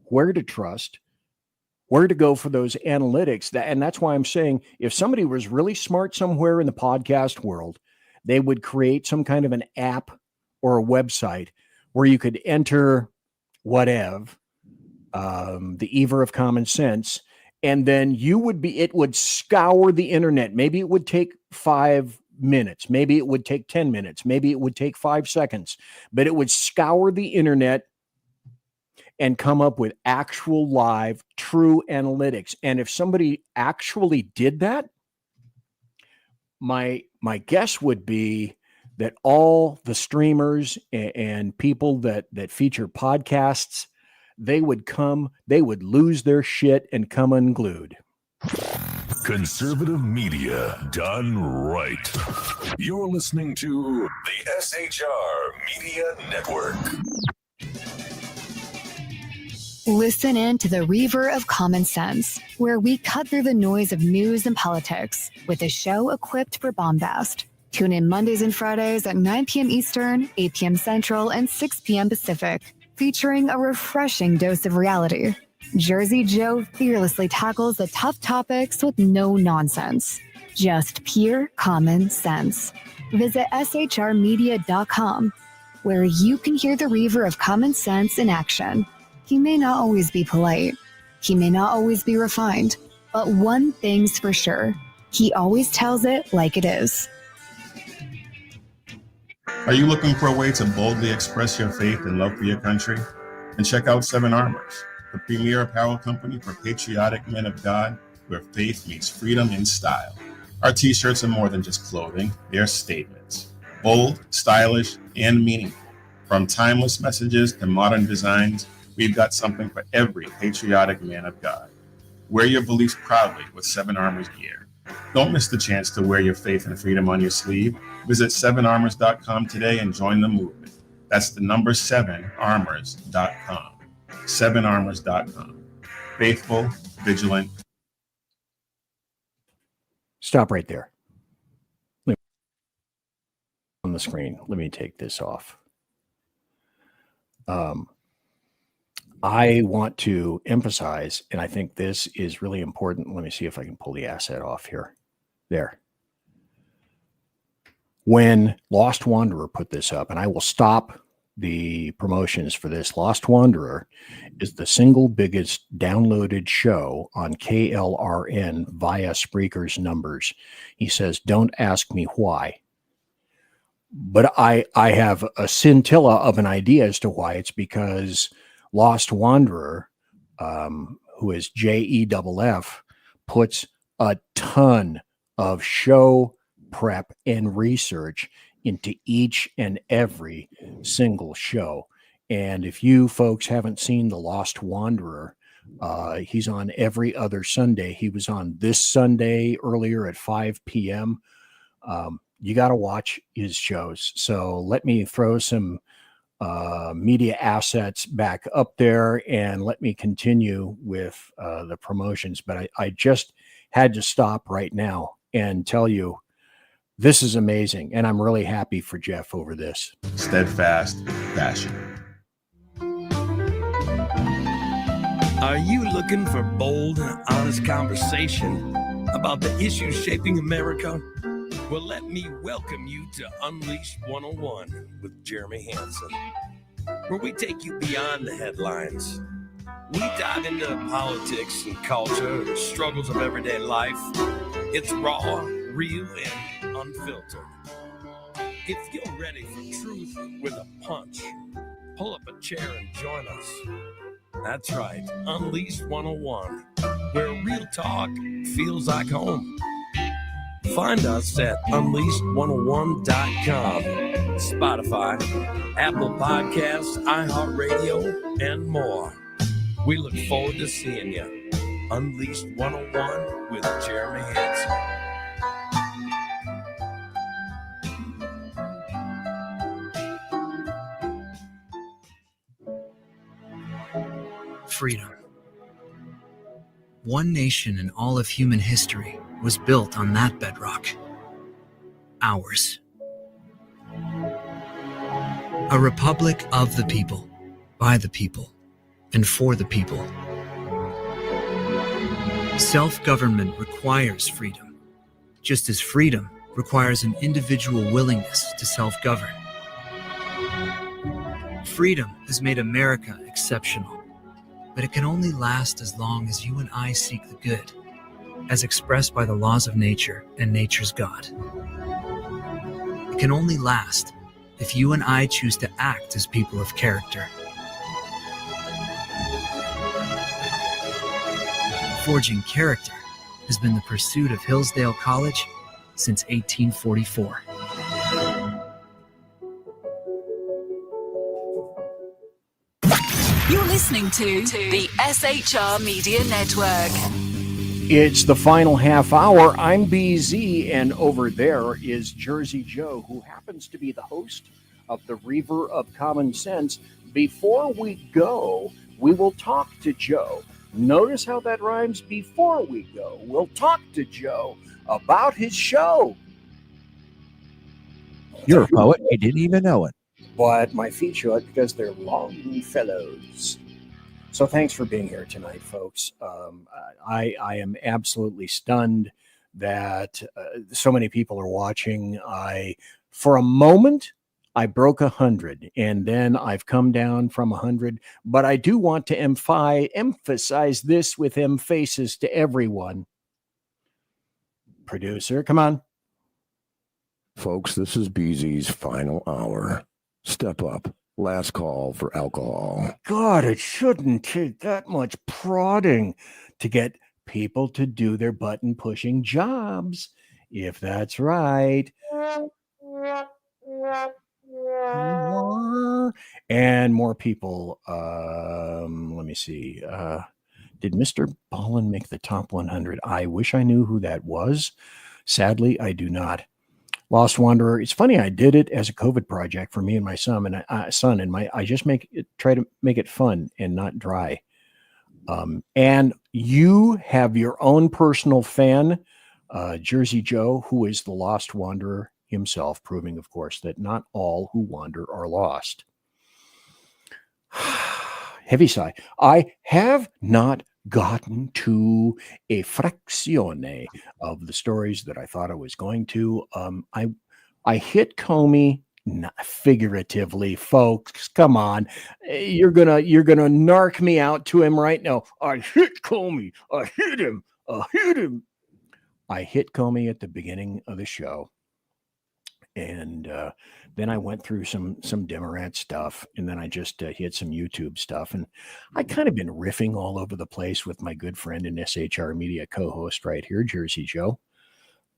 where to go for those analytics? And that's why I'm saying if somebody was really smart somewhere in the podcast world, they would create some kind of an app or a website where you could enter whatever, the Ever of Common Sense, and then it would scour the internet. Maybe it would take 5 minutes. Maybe it would take 10 minutes. Maybe it would take 5 seconds, but it would scour the internet and come up with actual live, true analytics. And if somebody actually did that, my guess would be that all the streamers and people that feature podcasts, they would lose their shit and come unglued. Conservative media done right. You're listening to the SHR Media Network. Listen in to the Reaver of Common Sense, where we cut through the noise of news and politics with a show equipped for bombast. Tune in Mondays and Fridays at 9 p.m. Eastern, 8 p.m. Central, and 6 p.m. Pacific, featuring a refreshing dose of reality. Jersey Joe fearlessly tackles the tough topics with no nonsense. Just pure common sense. Visit shrmedia.com, where you can hear the Reaver of Common Sense in action. He may not always be polite. He may not always be refined. But one thing's for sure. He always tells it like it is. Are you looking for a way to boldly express your faith and love for your country? And check out 7 Armors, the premier apparel company for patriotic men of God, where faith meets freedom in style. Our t-shirts are more than just clothing. They're statements. Bold, stylish, and meaningful. From timeless messages to modern designs, we've got something for every patriotic man of God. Wear your beliefs proudly with 7 Armors gear. Don't miss the chance to wear your faith and freedom on your sleeve. Visit 7armors.com today and join the movement. That's the number 7armors.com. 7armors.com. Faithful, vigilant. Stop right there. On the screen. Let me take this off. I want to emphasize, and I think this is really important. Let me see if I can pull the asset off here. There. When Lost Wanderer put this up, and I will stop the promotions for this, Lost Wanderer is the single biggest downloaded show on KLRN via Spreaker's numbers. He says, don't ask me why. But I have a scintilla of an idea as to why. It's because Lost Wanderer, who is JEFF, puts a ton of show prep and research into each and every single show. And if you folks haven't seen The Lost Wanderer, he's on every other Sunday. He was on this Sunday earlier at 5 p.m. you got to watch his shows. So let me throw some media assets back up there and let me continue with the promotions. But I just had to stop right now and tell you, this is amazing. And I'm really happy for Jeff over this. Steadfast passion. Are you looking for bold and honest conversation about the issues shaping America? Well, let me welcome you to Unleashed 101 with Jeremy Hansen, where we take you beyond the headlines. We dive into politics and culture, the struggles of everyday life. It's raw, real, and unfiltered. If you're ready for truth with a punch, pull up a chair and join us. That's right, Unleashed 101, where real talk feels like home. Find us at unleashed101.com, Spotify, Apple Podcasts, iHeartRadio, and more. We look forward to seeing you. Unleashed 101 with Jeremy Hansen. Freedom. One nation in all of human history was built on that bedrock. Ours. A republic of the people, by the people, and for the people. Self-government requires freedom, just as freedom requires an individual willingness to self-govern. Freedom has made America exceptional, but it can only last as long as you and I seek the good, as expressed by the laws of nature and nature's God. It can only last if you and I choose to act as people of character. Forging character has been the pursuit of Hillsdale College since 1844. You're listening to the SHR Media Network. It's the final half hour. I'm BZ, and over there is Jersey Joe, who happens to be the host of the Reaver of Common Sense. Before we go, we will talk to Joe. Notice how that rhymes. Before we go, we'll talk to Joe about his show. You're a poet. You didn't even know it. But my feet show it because they're Longfellows. So thanks for being here tonight, folks. I am absolutely stunned that so many people are watching. For a moment, I broke 100, and then I've come down from 100. But I do want to emphasize this with emphasis to everyone. Producer, come on. Folks, this is BZ's final hour. Step up. Last call for alcohol. God, it shouldn't take that much prodding to get people to do their button-pushing jobs, if that's right. And more people. Let me see. Did Mr. Ballin make the top 100? I wish I knew who that was. Sadly, I do not. Lost Wanderer. It's funny. I did it as a COVID project for me and my son, and I just try to make it fun and not dry. And you have your own personal fan, Jersey Joe, who is the Lost Wanderer himself, proving, of course, that not all who wander are lost. Heavy sigh. I have not gotten to a frazione of the stories that I thought I was going to. I hit Comey, not figuratively, folks. Come on, you're gonna narc me out to him right now. I hit Comey. I hit him. I hit Comey at the beginning of the show. And then I went through some Democrat stuff, and then I just hit some YouTube stuff. And I kind of been riffing all over the place with my good friend and SHR Media co-host right here, Jersey Joe.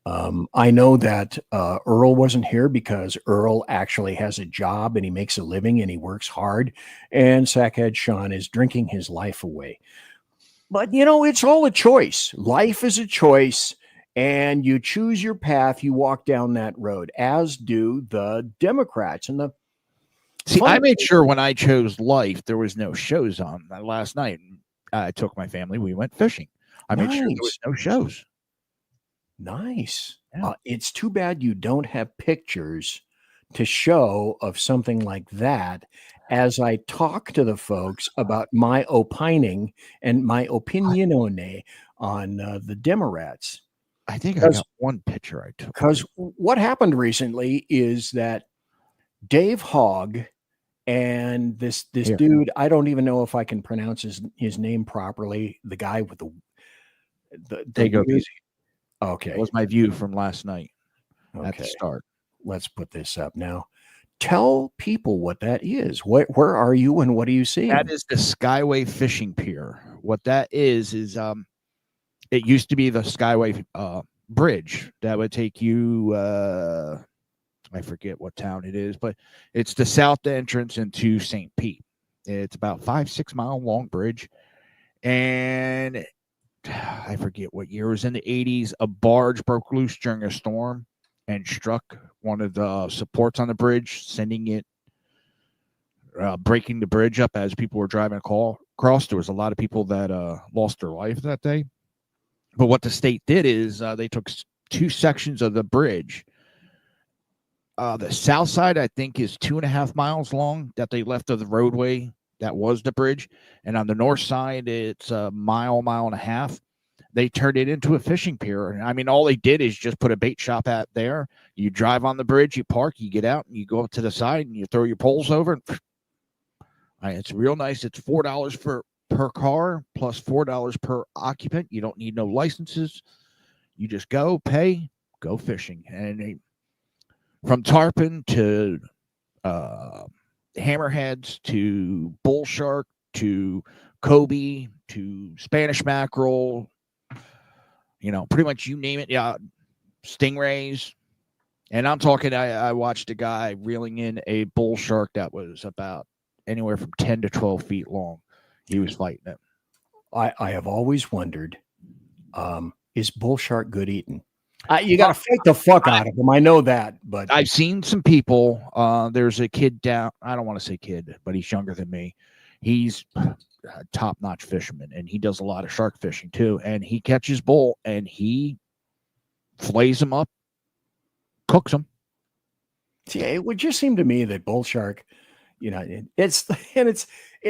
I know that Earl wasn't here because Earl actually has a job and he makes a living and he works hard. And Sackhead Sean is drinking his life away. But, it's all a choice. Life is a choice. and you choose your path, you walk down that road, as do the Democrats. And the See, I made sure when I chose life, there was no shows on. Last night, I took my family. We went fishing. I made sure there was no shows. Nice. It's too bad you don't have pictures to show of something like that as I talk to the folks about my opining and my opinione on the Democrats. I think I got one picture I took. Because what happened recently is that Dave Hogg and this dude, I don't even know if I can pronounce his name properly. The guy with the Dago weird- Beasy. Okay. That was my view from last night at the Okay. start. Let's put this up now. Tell people what that is. Where are you and what are you seeing? That is the Skyway Fishing Pier. What that is it used to be the Skyway bridge that would take you I forget what town it is, but it's the south entrance into St. Pete. It's about 5-6 mile long bridge, and I forget what year. It was in the 80s. A barge broke loose during a storm and struck one of the supports on the bridge, sending it breaking the bridge up as people were driving across. There was a lot of people that lost their life that day. But what the state did is they took two sections of the bridge. The south side, I think, is 2.5 miles long that they left of the roadway that was the bridge. And on the north side, it's a mile and a half. They turned it into a fishing pier. And I mean, all they did is just put a bait shop out there. You drive on the bridge, you park, you get out, and you go up to the side, and you throw your poles over. And it's real nice. It's $4 per car plus $4 per occupant. You don't need no licenses. You just go, pay, go fishing. And from tarpon to hammerheads to bull shark to Kobe to Spanish mackerel, pretty much you name it. Yeah, stingrays. And I'm talking, I watched a guy reeling in a bull shark that was about anywhere from 10 to 12 feet long. He was fighting it. I have always wondered, is bull shark good eating? You got to fight the fuck out of them. I know that, but I've seen some people. There's a kid down. I don't want to say kid, but he's younger than me. He's a top-notch fisherman, and he does a lot of shark fishing too. And he catches bull, and he flays them up, cooks them. See, it would just seem to me that bull shark, it's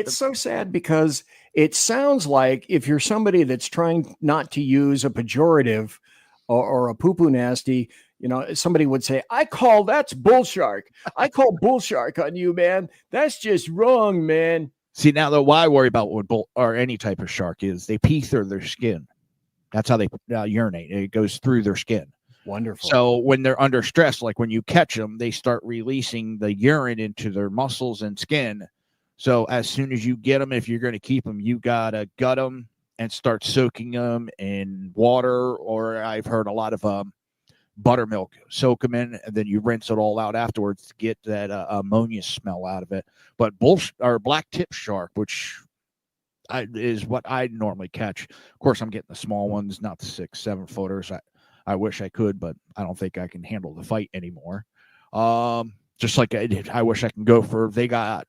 so sad because it sounds like if you're somebody that's trying not to use a pejorative or a poo-poo nasty, somebody would say, that's bull shark. I call bull shark on you, man. That's just wrong, man. See, now though, why I worry about what bull or any type of shark is they pee through their skin. That's how they urinate. It goes through their skin. Wonderful. So when they're under stress, like when you catch them, they start releasing the urine into their muscles and skin. So as soon as you get them, if you're going to keep them, you got to gut them and start soaking them in water, or I've heard a lot of buttermilk. Soak them in, and then you rinse it all out afterwards to get that ammonia smell out of it. But black tip shark, which is what I normally catch. Of course, I'm getting the small ones, not the 6-7 footers. I wish I could, but I don't think I can handle the fight anymore. Just like I wish I can go for. They got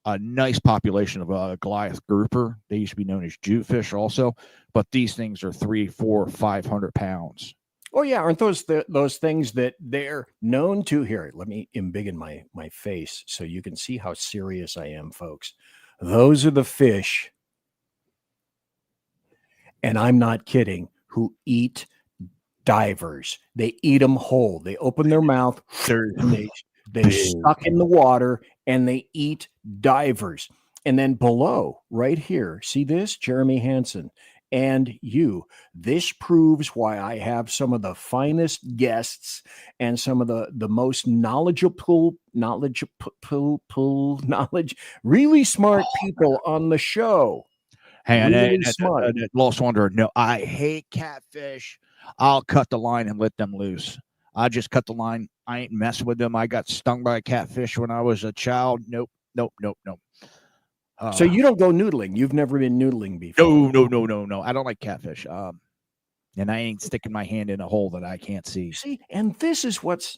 a nice population of Goliath grouper. They used to be known as Jewfish also, but these things are 300, 400, 500 pounds. Oh yeah, aren't those things that they're known to? Here, let me embiggen my face so you can see how serious I am, folks. Those are the fish, and I'm not kidding, who eat divers. They eat them whole. They open their mouth, they suck in the water, and they eat divers. And then below, right here, see this? Jeremy Hansen and you. This proves why I have some of the finest guests and some of the most really smart people on the show. Hey, really smart. Lost Wonder. No, I hate catfish. I'll cut the line and let them loose. I just cut the line. I ain't messing with them. I got stung by a catfish when I was a child. Nope. So you don't go noodling. You've never been noodling before. No. I don't like catfish. And I ain't sticking my hand in a hole that I can't see. See, and this is what's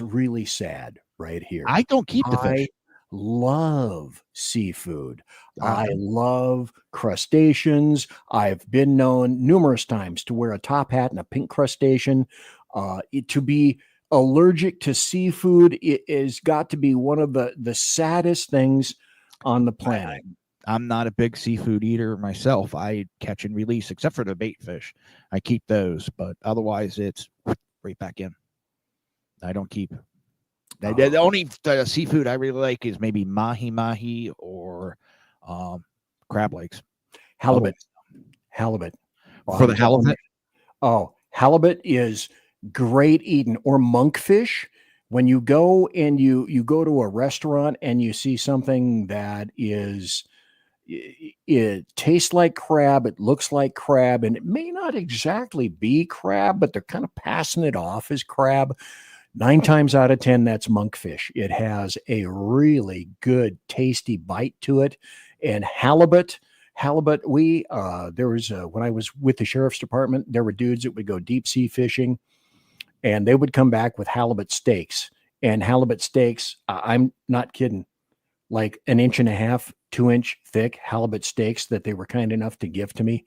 really sad right here. I don't keep the fish. I love seafood. I love crustaceans. I've been known numerous times to wear a top hat and a pink crustacean. To be allergic to seafood, it has got to be one of the saddest things on the planet. I'm not a big seafood eater myself. I catch and release, except for the bait fish. I keep those, but otherwise it's right back in. I don't keep. The only seafood I really like is maybe mahi or crab legs. Halibut. For the halibut? Oh, halibut is great eating, or monkfish. When you go and you go to a restaurant and you see something that it tastes like crab, it looks like crab, and it may not exactly be crab, but they're kind of passing it off as crab. 9 times out of 10, that's monkfish. It has a really good, tasty bite to it. And halibut, there was when I was with the sheriff's department, there were dudes that would go deep sea fishing, and they would come back with halibut steaks. And halibut steaks, I'm not kidding, like 1.5 inch, 2-inch thick halibut steaks that they were kind enough to give to me.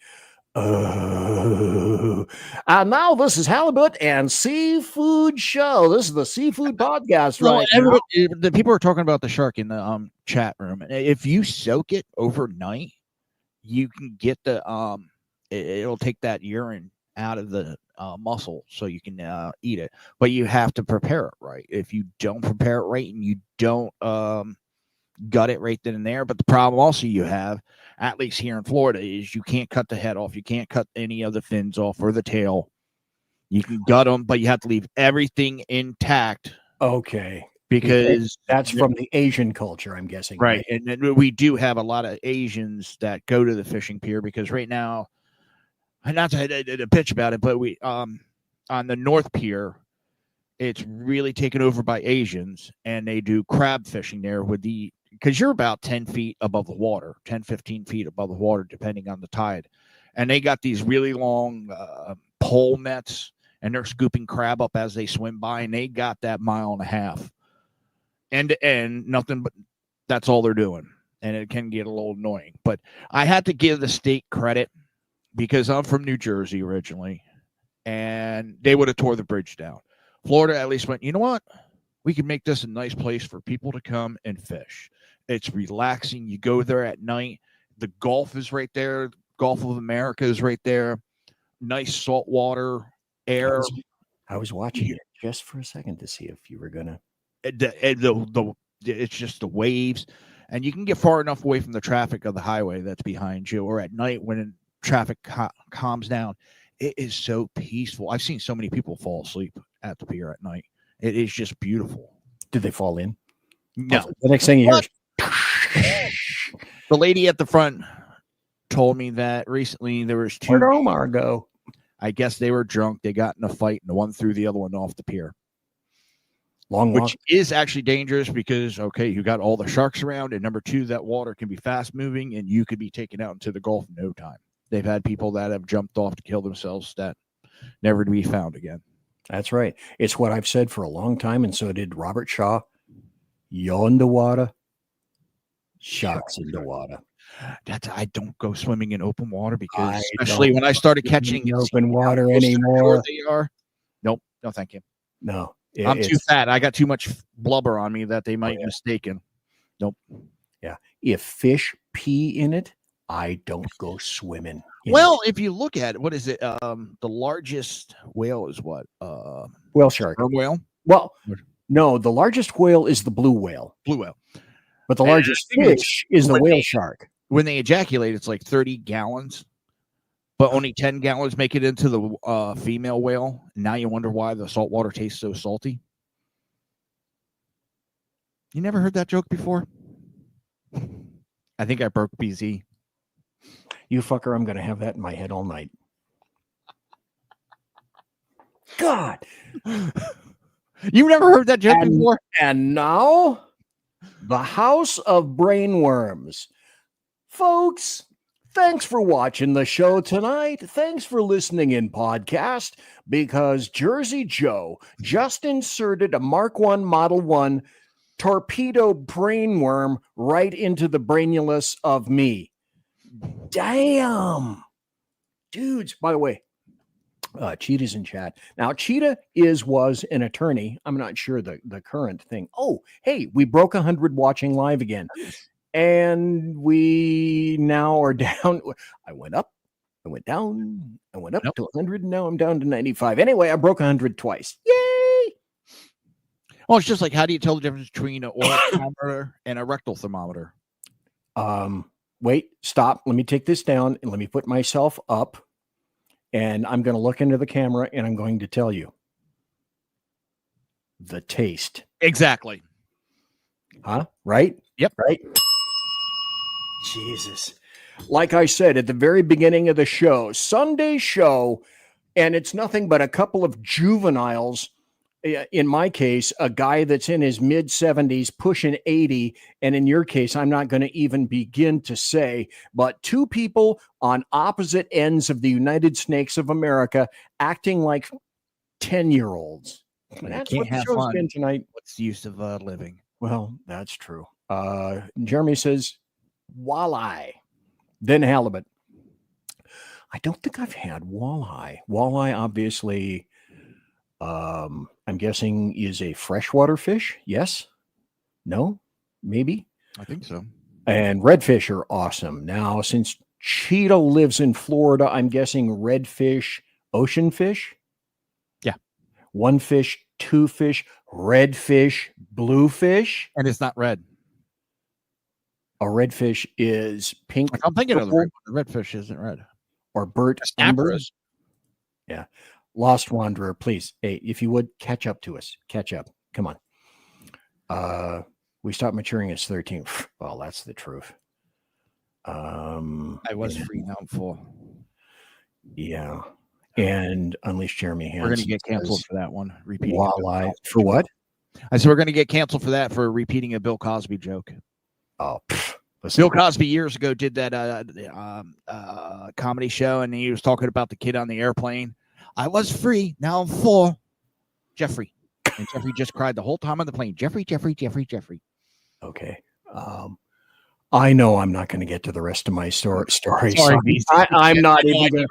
And now this is Halibut and Seafood Show. This is the Seafood Podcast, right? The people are talking about the shark in the chat room. If you soak it overnight, you can get the it'll take that urine out of the muscle so you can eat it. But you have to prepare it right. If you don't prepare it right and you don't gut it right then and there. But the problem also you have, at least here in Florida, is you can't cut the head off. You can't cut any of the fins off or the tail. You can gut them, but you have to leave everything intact. Okay. Because that's from the Asian culture, I'm guessing. Right. And we do have a lot of Asians that go to the fishing pier, because right now, not to bitch about it, but we on the North Pier, it's really taken over by Asians, and they do crab fishing there because you're about 10 feet above the water, 10, 15 feet above the water, depending on the tide. And they got these really long pole nets, and they're scooping crab up as they swim by, and they got that 1.5 miles. End to end, nothing but that's all they're doing. And it can get a little annoying. But I had to give the state credit, because I'm from New Jersey originally, and they would have tore the bridge down. Florida at least went, you know what? We can make this a nice place for people to come and fish. It's relaxing. You go there at night. The Gulf is right there. Gulf of America is right there. Nice saltwater air. I was watching it just for a second to see if you were going to. It's just the waves. And you can get far enough away from the traffic of the highway that's behind you, or at night when traffic calms down. It is so peaceful. I've seen so many people fall asleep at the pier at night. It is just beautiful. Did they fall in? No. The next thing you hear is the lady at the front told me that recently there was 2. Where'd Omar go? I guess they were drunk. They got in a fight, and one threw the other one off the pier. Which is actually dangerous, because, okay, you got all the sharks around, and number 2, that water can be fast moving, and you could be taken out into the Gulf in no time. They've had people that have jumped off to kill themselves that never to be found again. That's right. It's what I've said for a long time, and so did Robert Shaw. You're in the water, sharks in the water. I don't go swimming in open water, because especially when I started catching open water anymore. They are. Nope. No, thank you. No. I'm too fat. I got too much blubber on me that they might mistaken. Nope. Yeah. If fish pee in it, I don't go swimming. Well, if you look at it, what is it? The largest whale is what? Whale shark. Sperm whale? Well, no, the largest whale is the blue whale. Blue whale. But the largest fish is the whale shark. When they ejaculate, it's like 30 gallons. But only 10 gallons make it into the female whale. Now you wonder why the salt water tastes so salty. You never heard that joke before? I think I broke BZ. You fucker, I'm going to have that in my head all night. God. You never heard that joke before? And now, the House of Brainworms. Folks, Thanks for watching the show tonight. Thanks for listening in podcast, because Jersey Joe just inserted a Mark I Model 1 torpedo brainworm right into the brainulus of me. Damn. Dudes, by the way, Cheetah's in chat. Now, Cheetah was an attorney. I'm not sure the current thing. Oh, hey, we broke 100 watching live again. And we now are down. I went up, I went down, I went up to 100, and now I'm down to 95. Anyway, I broke 100 twice. Yay! Well, it's just like, how do you tell the difference between an oral thermometer and a rectal thermometer? Wait, stop. Let me take this down and let me put myself up. And I'm going to look into the camera and I'm going to tell you the taste. Exactly. Huh? Right? Yep. Right. Jesus. Like I said at the very beginning of the show, Sunday show, and it's nothing but a couple of juveniles. In my case, a guy that's in his mid 70s, pushing 80. And in your case, I'm not going to even begin to say, but two people on opposite ends of the United Snakes of America acting like 10-year-olds. That's what the show's been tonight. What's the use of living? Well, that's true. Jeremy says walleye, then halibut. I don't think I've had walleye. Walleye, obviously, I'm guessing is a freshwater fish. Yes? No? Maybe? I think so. And redfish are awesome. Now, since Cheetah lives in Florida, I'm guessing redfish, ocean fish? Yeah. One fish, two fish, red fish, blue fish. And it's not red. A redfish is pink. I'm thinking of the redfish isn't red. Or Bert Ember. Yeah. Lost Wanderer, please. Hey, if you would, catch up to us. Catch up. Come on. We stopped maturing at 13. Well, that's the truth. I was free, now I'm full. Yeah. And Unleash Jeremy Hansen. We're going to get canceled for that one. Repeating walleye. For what? I said we're going to get canceled for that, for repeating a Bill Cosby joke. Oh, Bill Cosby years ago did that comedy show, and he was talking about the kid on the airplane. I was free, now I'm full. Jeffrey. And Jeffrey just cried the whole time on the plane. Jeffrey. Okay. I know I'm not going to get to the rest of my story. Sorry, I'm not even going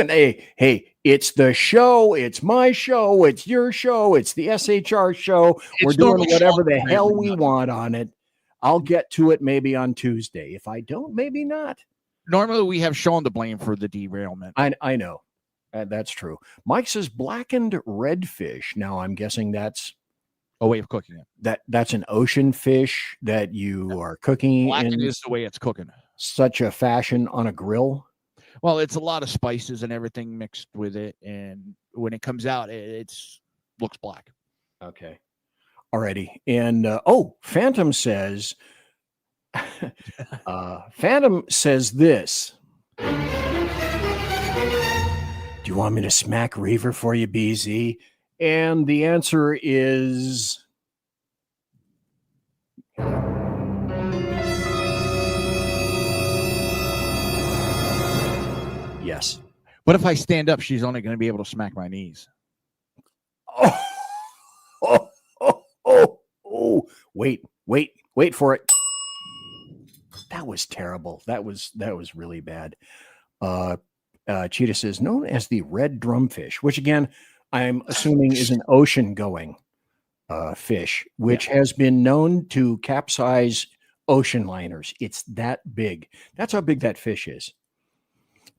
to. Hey, it's the show. It's my show. It's your show. It's the SHR show. We're doing whatever the hell we want on it. I'll get to it maybe on Tuesday. If I don't, maybe not. Normally we have Sean to blame for the derailment. I know. That's true. Mike says blackened redfish. Now I'm guessing that's a way of cooking it. That's an ocean fish that you are cooking. Blackened is the way it's cooking. Such a fashion on a grill. Well, it's a lot of spices and everything mixed with it, and when it comes out, it's looks black. Okay. Alrighty. And Phantom says this. Do you want me to smack Reaver for you, BZ? And the answer is yes. But if I stand up, she's only going to be able to smack my knees. Oh, wait for it. That was terrible. That was really bad. Cheetah says, known as the red drumfish, which again, I'm assuming is an ocean going fish, which has been known to capsize ocean liners. It's that big. That's how big that fish is.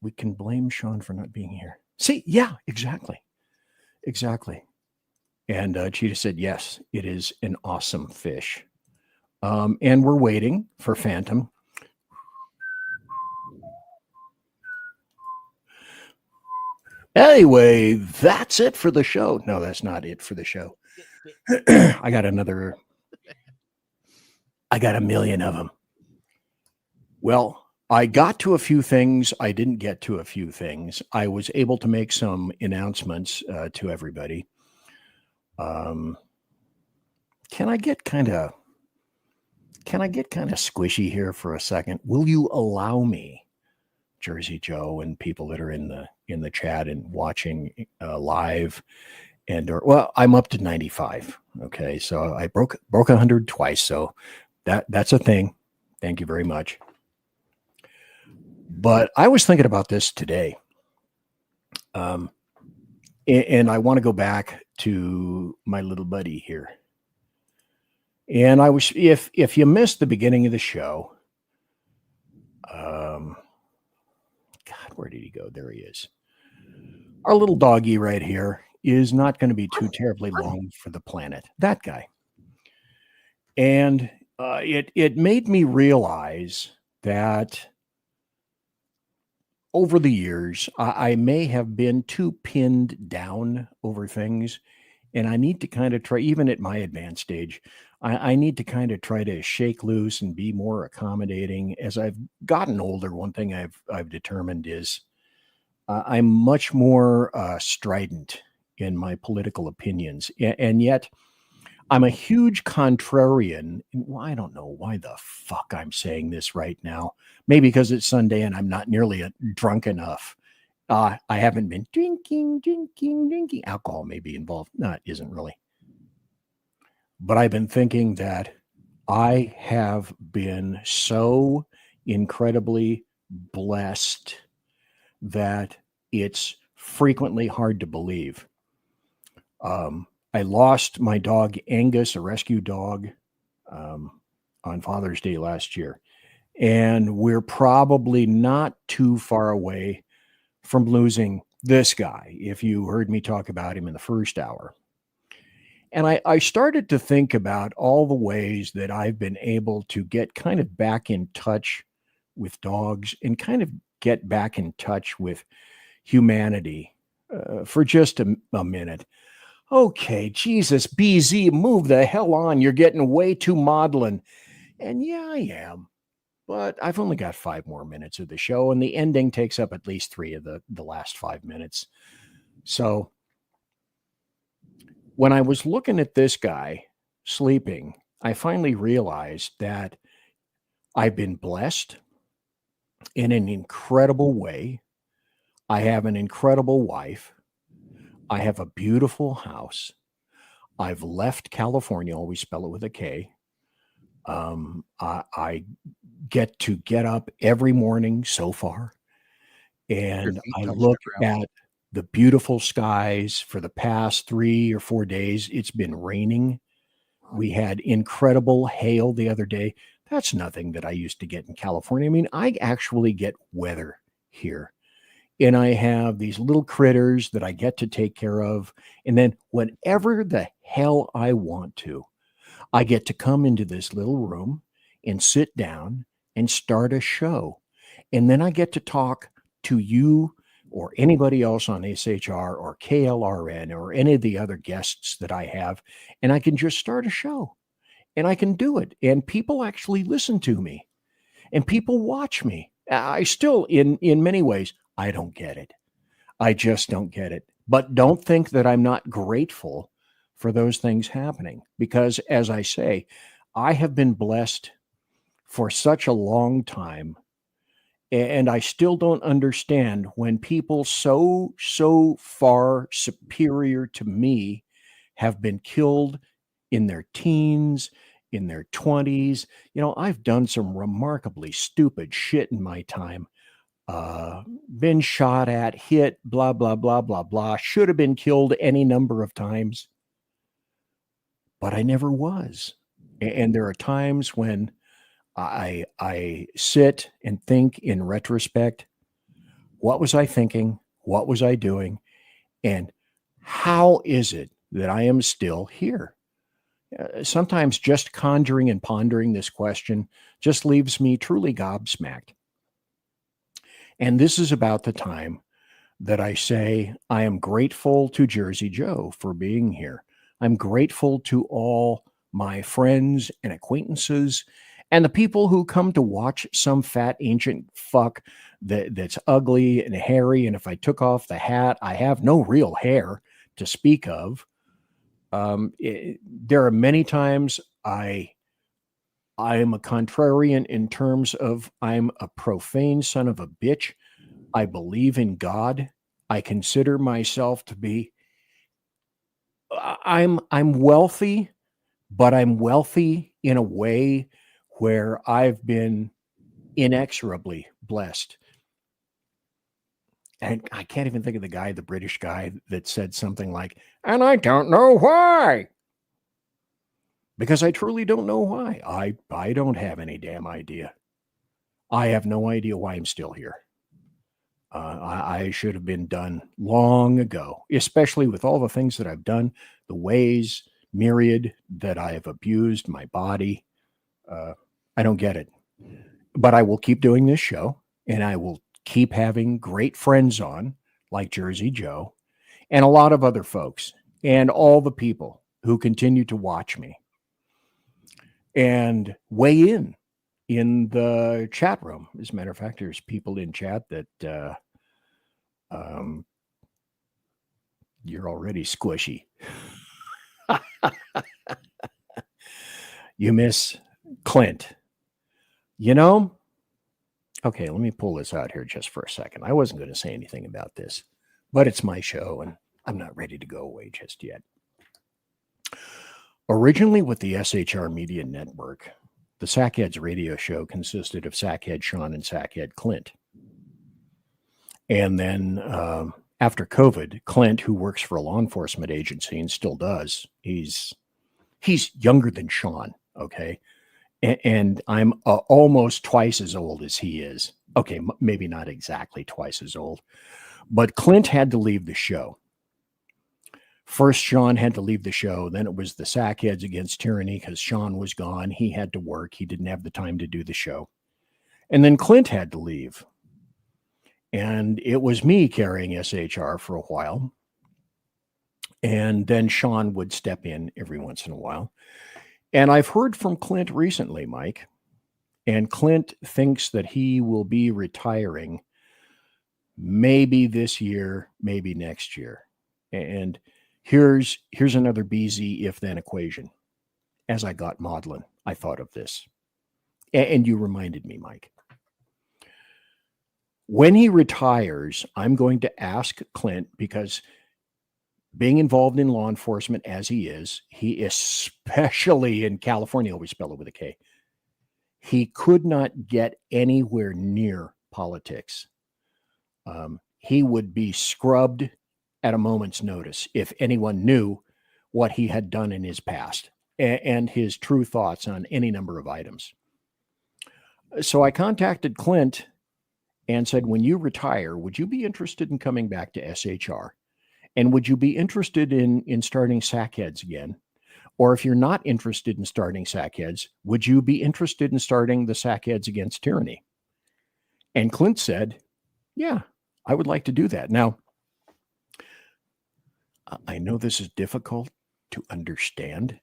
We can blame Sean for not being here. See, yeah, exactly. And Cheetah said, yes, it is an awesome fish. And we're waiting for Phantom. Anyway, that's it for the show. No, that's not it for the show. I got a million of them. Well, I got to a few things. I didn't get to a few things. I was able to make some announcements to everybody. Can I get kind of squishy here for a second? Will you allow me Jersey Joe and people that are in the chat and watching live. And well, I'm up to 95. Okay, so I broke 100 twice. So that's a thing. Thank you very much. But I was thinking about this today. And I want to go back to my little buddy here. And I was, if you missed the beginning of the show, God, where did he go? There he is. Our little doggy right here is not going to be too terribly long for the planet. That guy. And it made me realize that over the years, I may have been too pinned down over things, and I need to kind of try, even at my advanced age, I need to kind of try to shake loose and be more accommodating. As I've gotten older, one thing I've determined is I'm much more strident in my political opinions, and yet I'm a huge contrarian. Well, I don't know why the fuck I'm saying this right now. Maybe because it's Sunday and I'm not nearly drunk enough. I haven't been drinking. Alcohol may be involved. No, it isn't really. But I've been thinking that I have been so incredibly blessed that it's frequently hard to believe. I lost my dog, Angus, a rescue dog, on Father's Day last year. And we're probably not too far away from losing this guy, if you heard me talk about him in the first hour. And I started to think about all the ways that I've been able to get kind of back in touch with dogs and kind of get back in touch with humanity for just a minute. Okay, Jesus, BZ, move the hell on. You're getting way too maudlin. And yeah, I am. But I've only got 5 more minutes of the show, and the ending takes up at least 3 of the last 5 minutes. So when I was looking at this guy sleeping, I finally realized that I've been blessed in an incredible way. I have an incredible wife. I have a beautiful house. I've left California, always spell it with a K. I get to get up every morning so far, and I look at the beautiful skies. For the past 3 or 4 days, it's been raining. We had incredible hail the other day. That's nothing that I used to get in California. I mean, I actually get weather here. And I have these little critters that I get to take care of. And then whenever the hell I want to, I get to come into this little room and sit down and start a show. And then I get to talk to you or anybody else on SHR or KLRN or any of the other guests that I have. And I can just start a show and I can do it. And people actually listen to me and people watch me. I still, in many ways, I don't get it. I just don't get it. But don't think that I'm not grateful for those things happening, because as I say, I have been blessed for such a long time, and I still don't understand when people so far superior to me have been killed in their teens, in their 20s. You know, I've done some remarkably stupid shit in my time. Been shot at, hit, blah, blah, blah, blah, blah. Should have been killed any number of times. But I never was. And there are times when I sit and think in retrospect, what was I thinking? What was I doing? And how is it that I am still here? Sometimes just conjuring and pondering this question just leaves me truly gobsmacked. And this is about the time that I say I am grateful to Jersey Joe for being here. I'm grateful to all my friends and acquaintances and the people who come to watch some fat ancient fuck that's ugly and hairy. And if I took off the hat, I have no real hair to speak of. There are many times I am a contrarian in terms of I'm a profane son of a bitch, I believe in God. I consider myself to be, I'm wealthy, but I'm wealthy in a way where I've been inexorably blessed. And I can't even think of the British guy that said something like, and I don't know why. Because I truly don't know why. I don't have any damn idea. I have no idea why I'm still here. I should have been done long ago, especially with all the things that I've done, the ways, myriad that I have abused my body. I don't get it. But I will keep doing this show, and I will keep having great friends on, like Jersey Joe, and a lot of other folks, and all the people who continue to watch me and weigh in the chat room. As a matter of fact, there's people in chat that you're already squishy. You miss Clint. You know, okay, let me pull this out here just for a second. I wasn't going to say anything about this, but it's my show, and I'm not ready to go away just yet. Originally with the SHR Media Network, the Sackheads radio show consisted of Sackhead Sean and Sackhead Clint. And then after COVID, Clint, who works for a law enforcement agency and still does, he's younger than Sean, okay? And I'm almost twice as old as he is. Okay, maybe not exactly twice as old, but Clint had to leave the show. First, Sean had to leave the show. Then it was the Sackheads Against Tyranny because Sean was gone. He had to work. He didn't have the time to do the show. And then Clint had to leave. And it was me carrying SHR for a while. And then Sean would step in every once in a while. And I've heard from Clint recently, Mike. And Clint thinks that he will be retiring maybe this year, maybe next year. And here's another BZ if-then equation. As I got maudlin, I thought of this. And you reminded me, Mike. When he retires, I'm going to ask Clint, because being involved in law enforcement as he is, he especially in California, always spell it with a K, he could not get anywhere near politics. He would be scrubbed at a moment's notice if anyone knew what he had done in his past and his true thoughts on any number of items. So I contacted Clint and said, when you retire, would you be interested in coming back to SHR? And would you be interested in starting Sackheads again? Or if you're not interested in starting Sackheads, would you be interested in starting the Sackheads Against Tyranny? And Clint said, yeah, I would like to do that. Now, I know this is difficult to understand.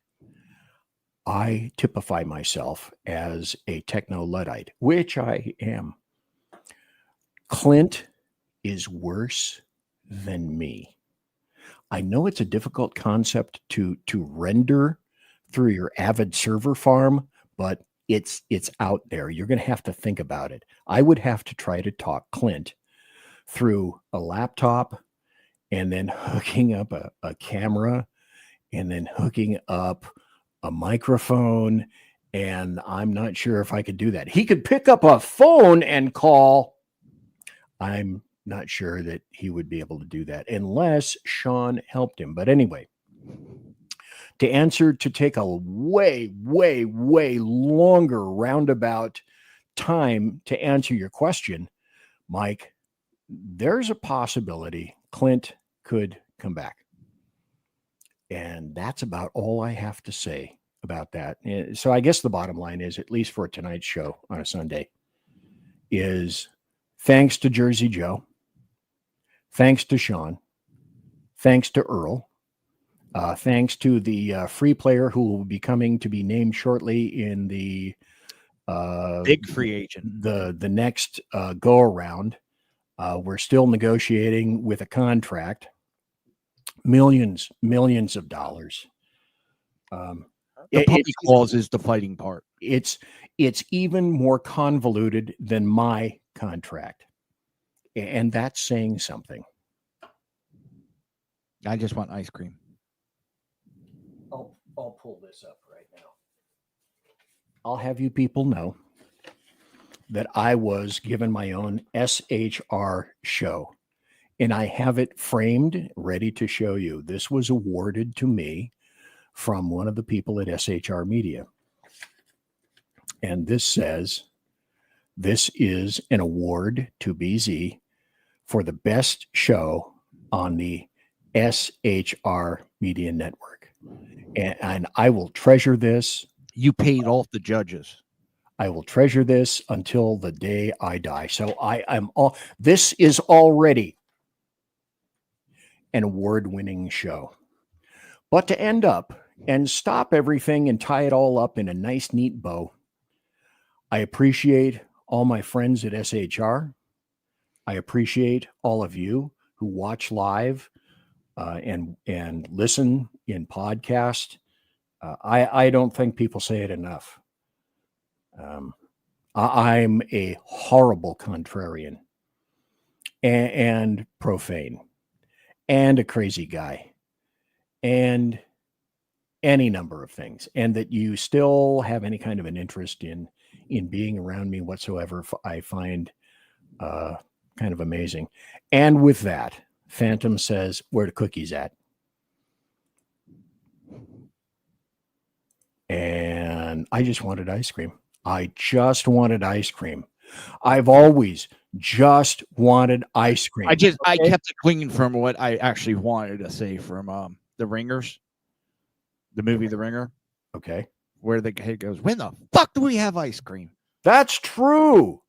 I typify myself as a techno-Luddite, which I am. Clint is worse than me. I know it's a difficult concept to render through your Avid server farm, but it's out there. You're going to have to think about it. I would have to try to talk Clint through a laptop and then hooking up a camera and then hooking up a microphone. And I'm not sure if I could do that. He could pick up a phone and call. I'm not sure that he would be able to do that unless Sean helped him. But anyway, to take a way, way, way longer roundabout time to answer your question, Mike, there's a possibility Clint could come back. And that's about all I have to say about that. So I guess the bottom line is, at least for tonight's show on a Sunday, is thanks to Jersey Joe, thanks to Sean, thanks to Earl, thanks to the free player who will be coming to be named shortly in the big free agent, the next go around. We're still negotiating with a contract, millions of dollars. The puppy clause is the fighting part. It's even more convoluted than my contract. And that's saying something. I just want ice cream. I'll pull this up right now. I'll have you people know that I was given my own SHR show, and I have it framed, ready to show you. This was awarded to me from one of the people at SHR Media. And this says, this is an award to BZ for the best show on the SHR Media Network. And I will treasure this. You paid off the judges. I will treasure this until the day I die. So this is already an award-winning show. But to end up and stop everything and tie it all up in a nice, neat bow, I appreciate all my friends at SHR. I appreciate all of you who watch live and listen in podcast. I don't think people say it enough. I'm a horrible contrarian and profane and a crazy guy and any number of things, and that you still have any kind of an interest in being around me whatsoever, I find kind of amazing. And with that, Phantom says, where the cookies at? And I just wanted ice cream. I just wanted ice cream. I've always just wanted ice cream. I kept it clean from what I actually wanted to say from The Ringers, the movie The Ringer. Okay. Where the kid goes, when the fuck do we have ice cream? That's true.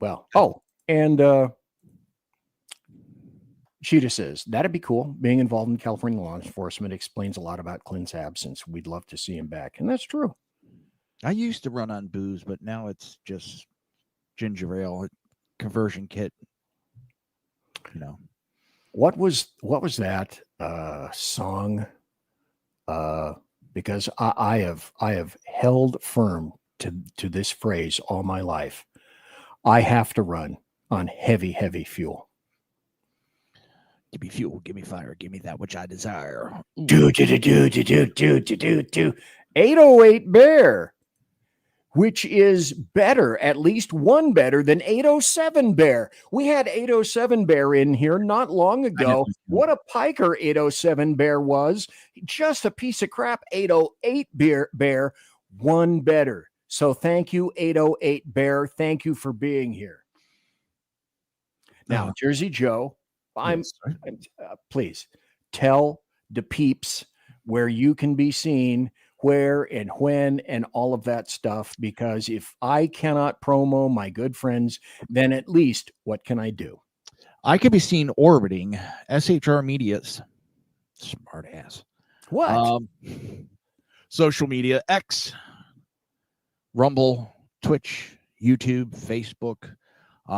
Well, and Sheeta says, that'd be cool. Being involved in California law enforcement explains a lot about Clint's absence. We'd love to see him back. And that's true. I used to run on booze, but now it's just ginger ale, conversion kit. You know. What was that song? Because I have held firm to this phrase all my life. I have to run on heavy, heavy fuel. Give me fuel, give me fire, give me that which I desire. 808 Bear, which is better, at least one better than 807 Bear. We had 807 Bear in here not long ago. What a piker 807 Bear was. Just a piece of crap. 808 Bear, one better. So thank you, 808 Bear. Thank you for being here. Now, Jersey Joe, please tell the peeps where you can be seen, where and when and all of that stuff, because if I cannot promo my good friends, then at least what can I do? I could be seen orbiting SHR Media's smart ass. What? Social media, X, Rumble, Twitch, YouTube, Facebook.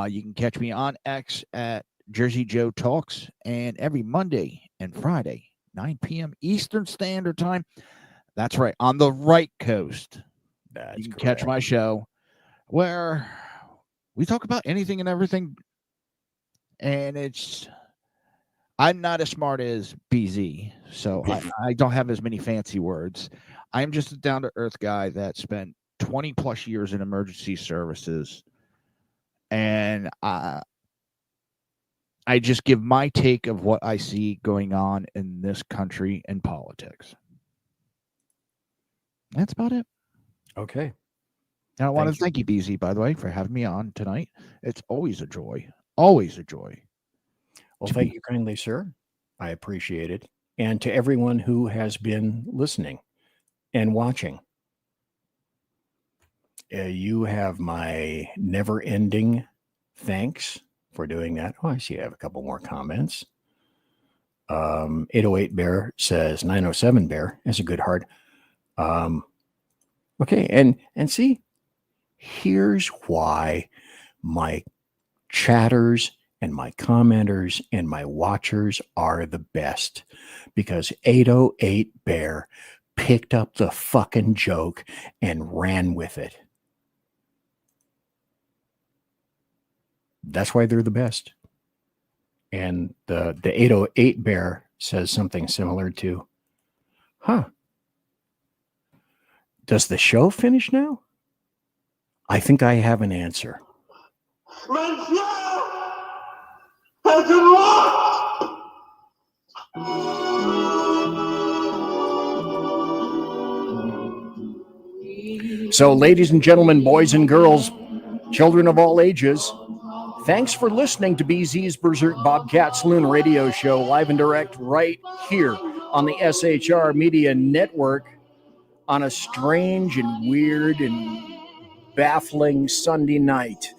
You can catch me on X at Jersey Joe Talks, and every Monday and Friday, 9 p.m. Eastern Standard Time. That's right, on the right coast. You can catch my show where we talk about anything and everything. And I'm not as smart as BZ, so I don't have as many fancy words. I'm just a down-to-earth guy that spent 20 plus years in emergency services. And I just give my take of what I see going on in this country and politics. That's about it. Okay. And I want to thank you, BZ, by the way, for having me on tonight. It's always a joy. Always a joy. Well, thank you kindly, sir. I appreciate it. And to everyone who has been listening and watching, you have my never-ending thanks for doing that. Oh, I see I have a couple more comments. 808 Bear says 907 Bear is a good heart. Okay, and see, here's why my chatters and my commenters and my watchers are the best, because 808 Bear picked up the fucking joke and ran with it. That's why they're the best. And the 808 Bear says something similar to, does the show finish now? I think I have an answer. So, ladies and gentlemen, boys and girls, children of all ages, thanks for listening to BZ's Berserk Bobcat Saloon radio show, live and direct right here on the SHR Media Network on a strange and weird and baffling Sunday night.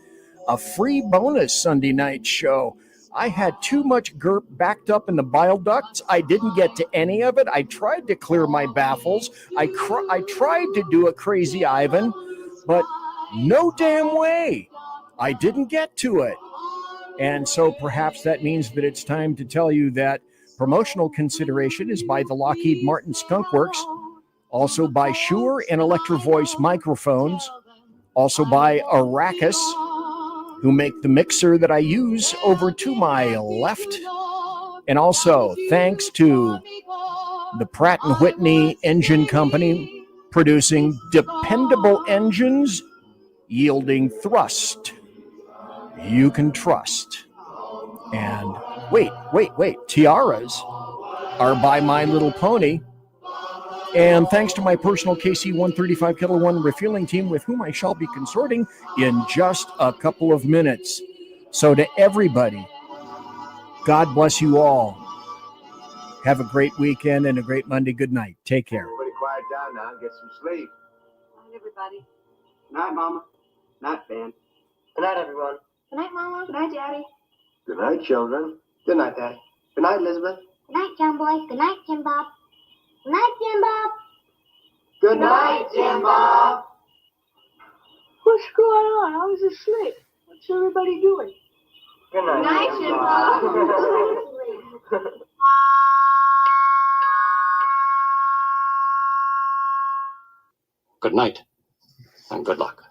A free bonus Sunday night show. I had too much GURP backed up in the bile ducts. I didn't get to any of it. I tried to clear my baffles. I tried to do a crazy Ivan, but no damn way. I didn't get to it. And so perhaps that means that it's time to tell you that promotional consideration is by the Lockheed Martin Skunk Works, also by Shure and Electro Voice microphones, also by Arrakis, who make the mixer that I use over to my left. And also thanks to the Pratt & Whitney Engine Company, producing dependable engines yielding thrust you can trust. And wait, tiaras are by My Little Pony. And thanks to my personal KC-135 Kettle 1 refueling team, with whom I shall be consorting in just a couple of minutes. So to everybody, God bless you all. Have a great weekend and a great Monday. Good night. Take care. Everybody quiet down now and get some sleep. Night, everybody. Good night, Mama. Night, Ben. Good night, everyone. Good night, Mama. Good night, Daddy. Good night, children. Good night, Daddy. Good night, Elizabeth. Good night, John Boy. Good night, Jim Bob. Good night, Jim Bob. Good night, Jim Bob. What's going on? I was asleep. What's everybody doing? Good night, Good night, Jim Bob. Good night, and good luck.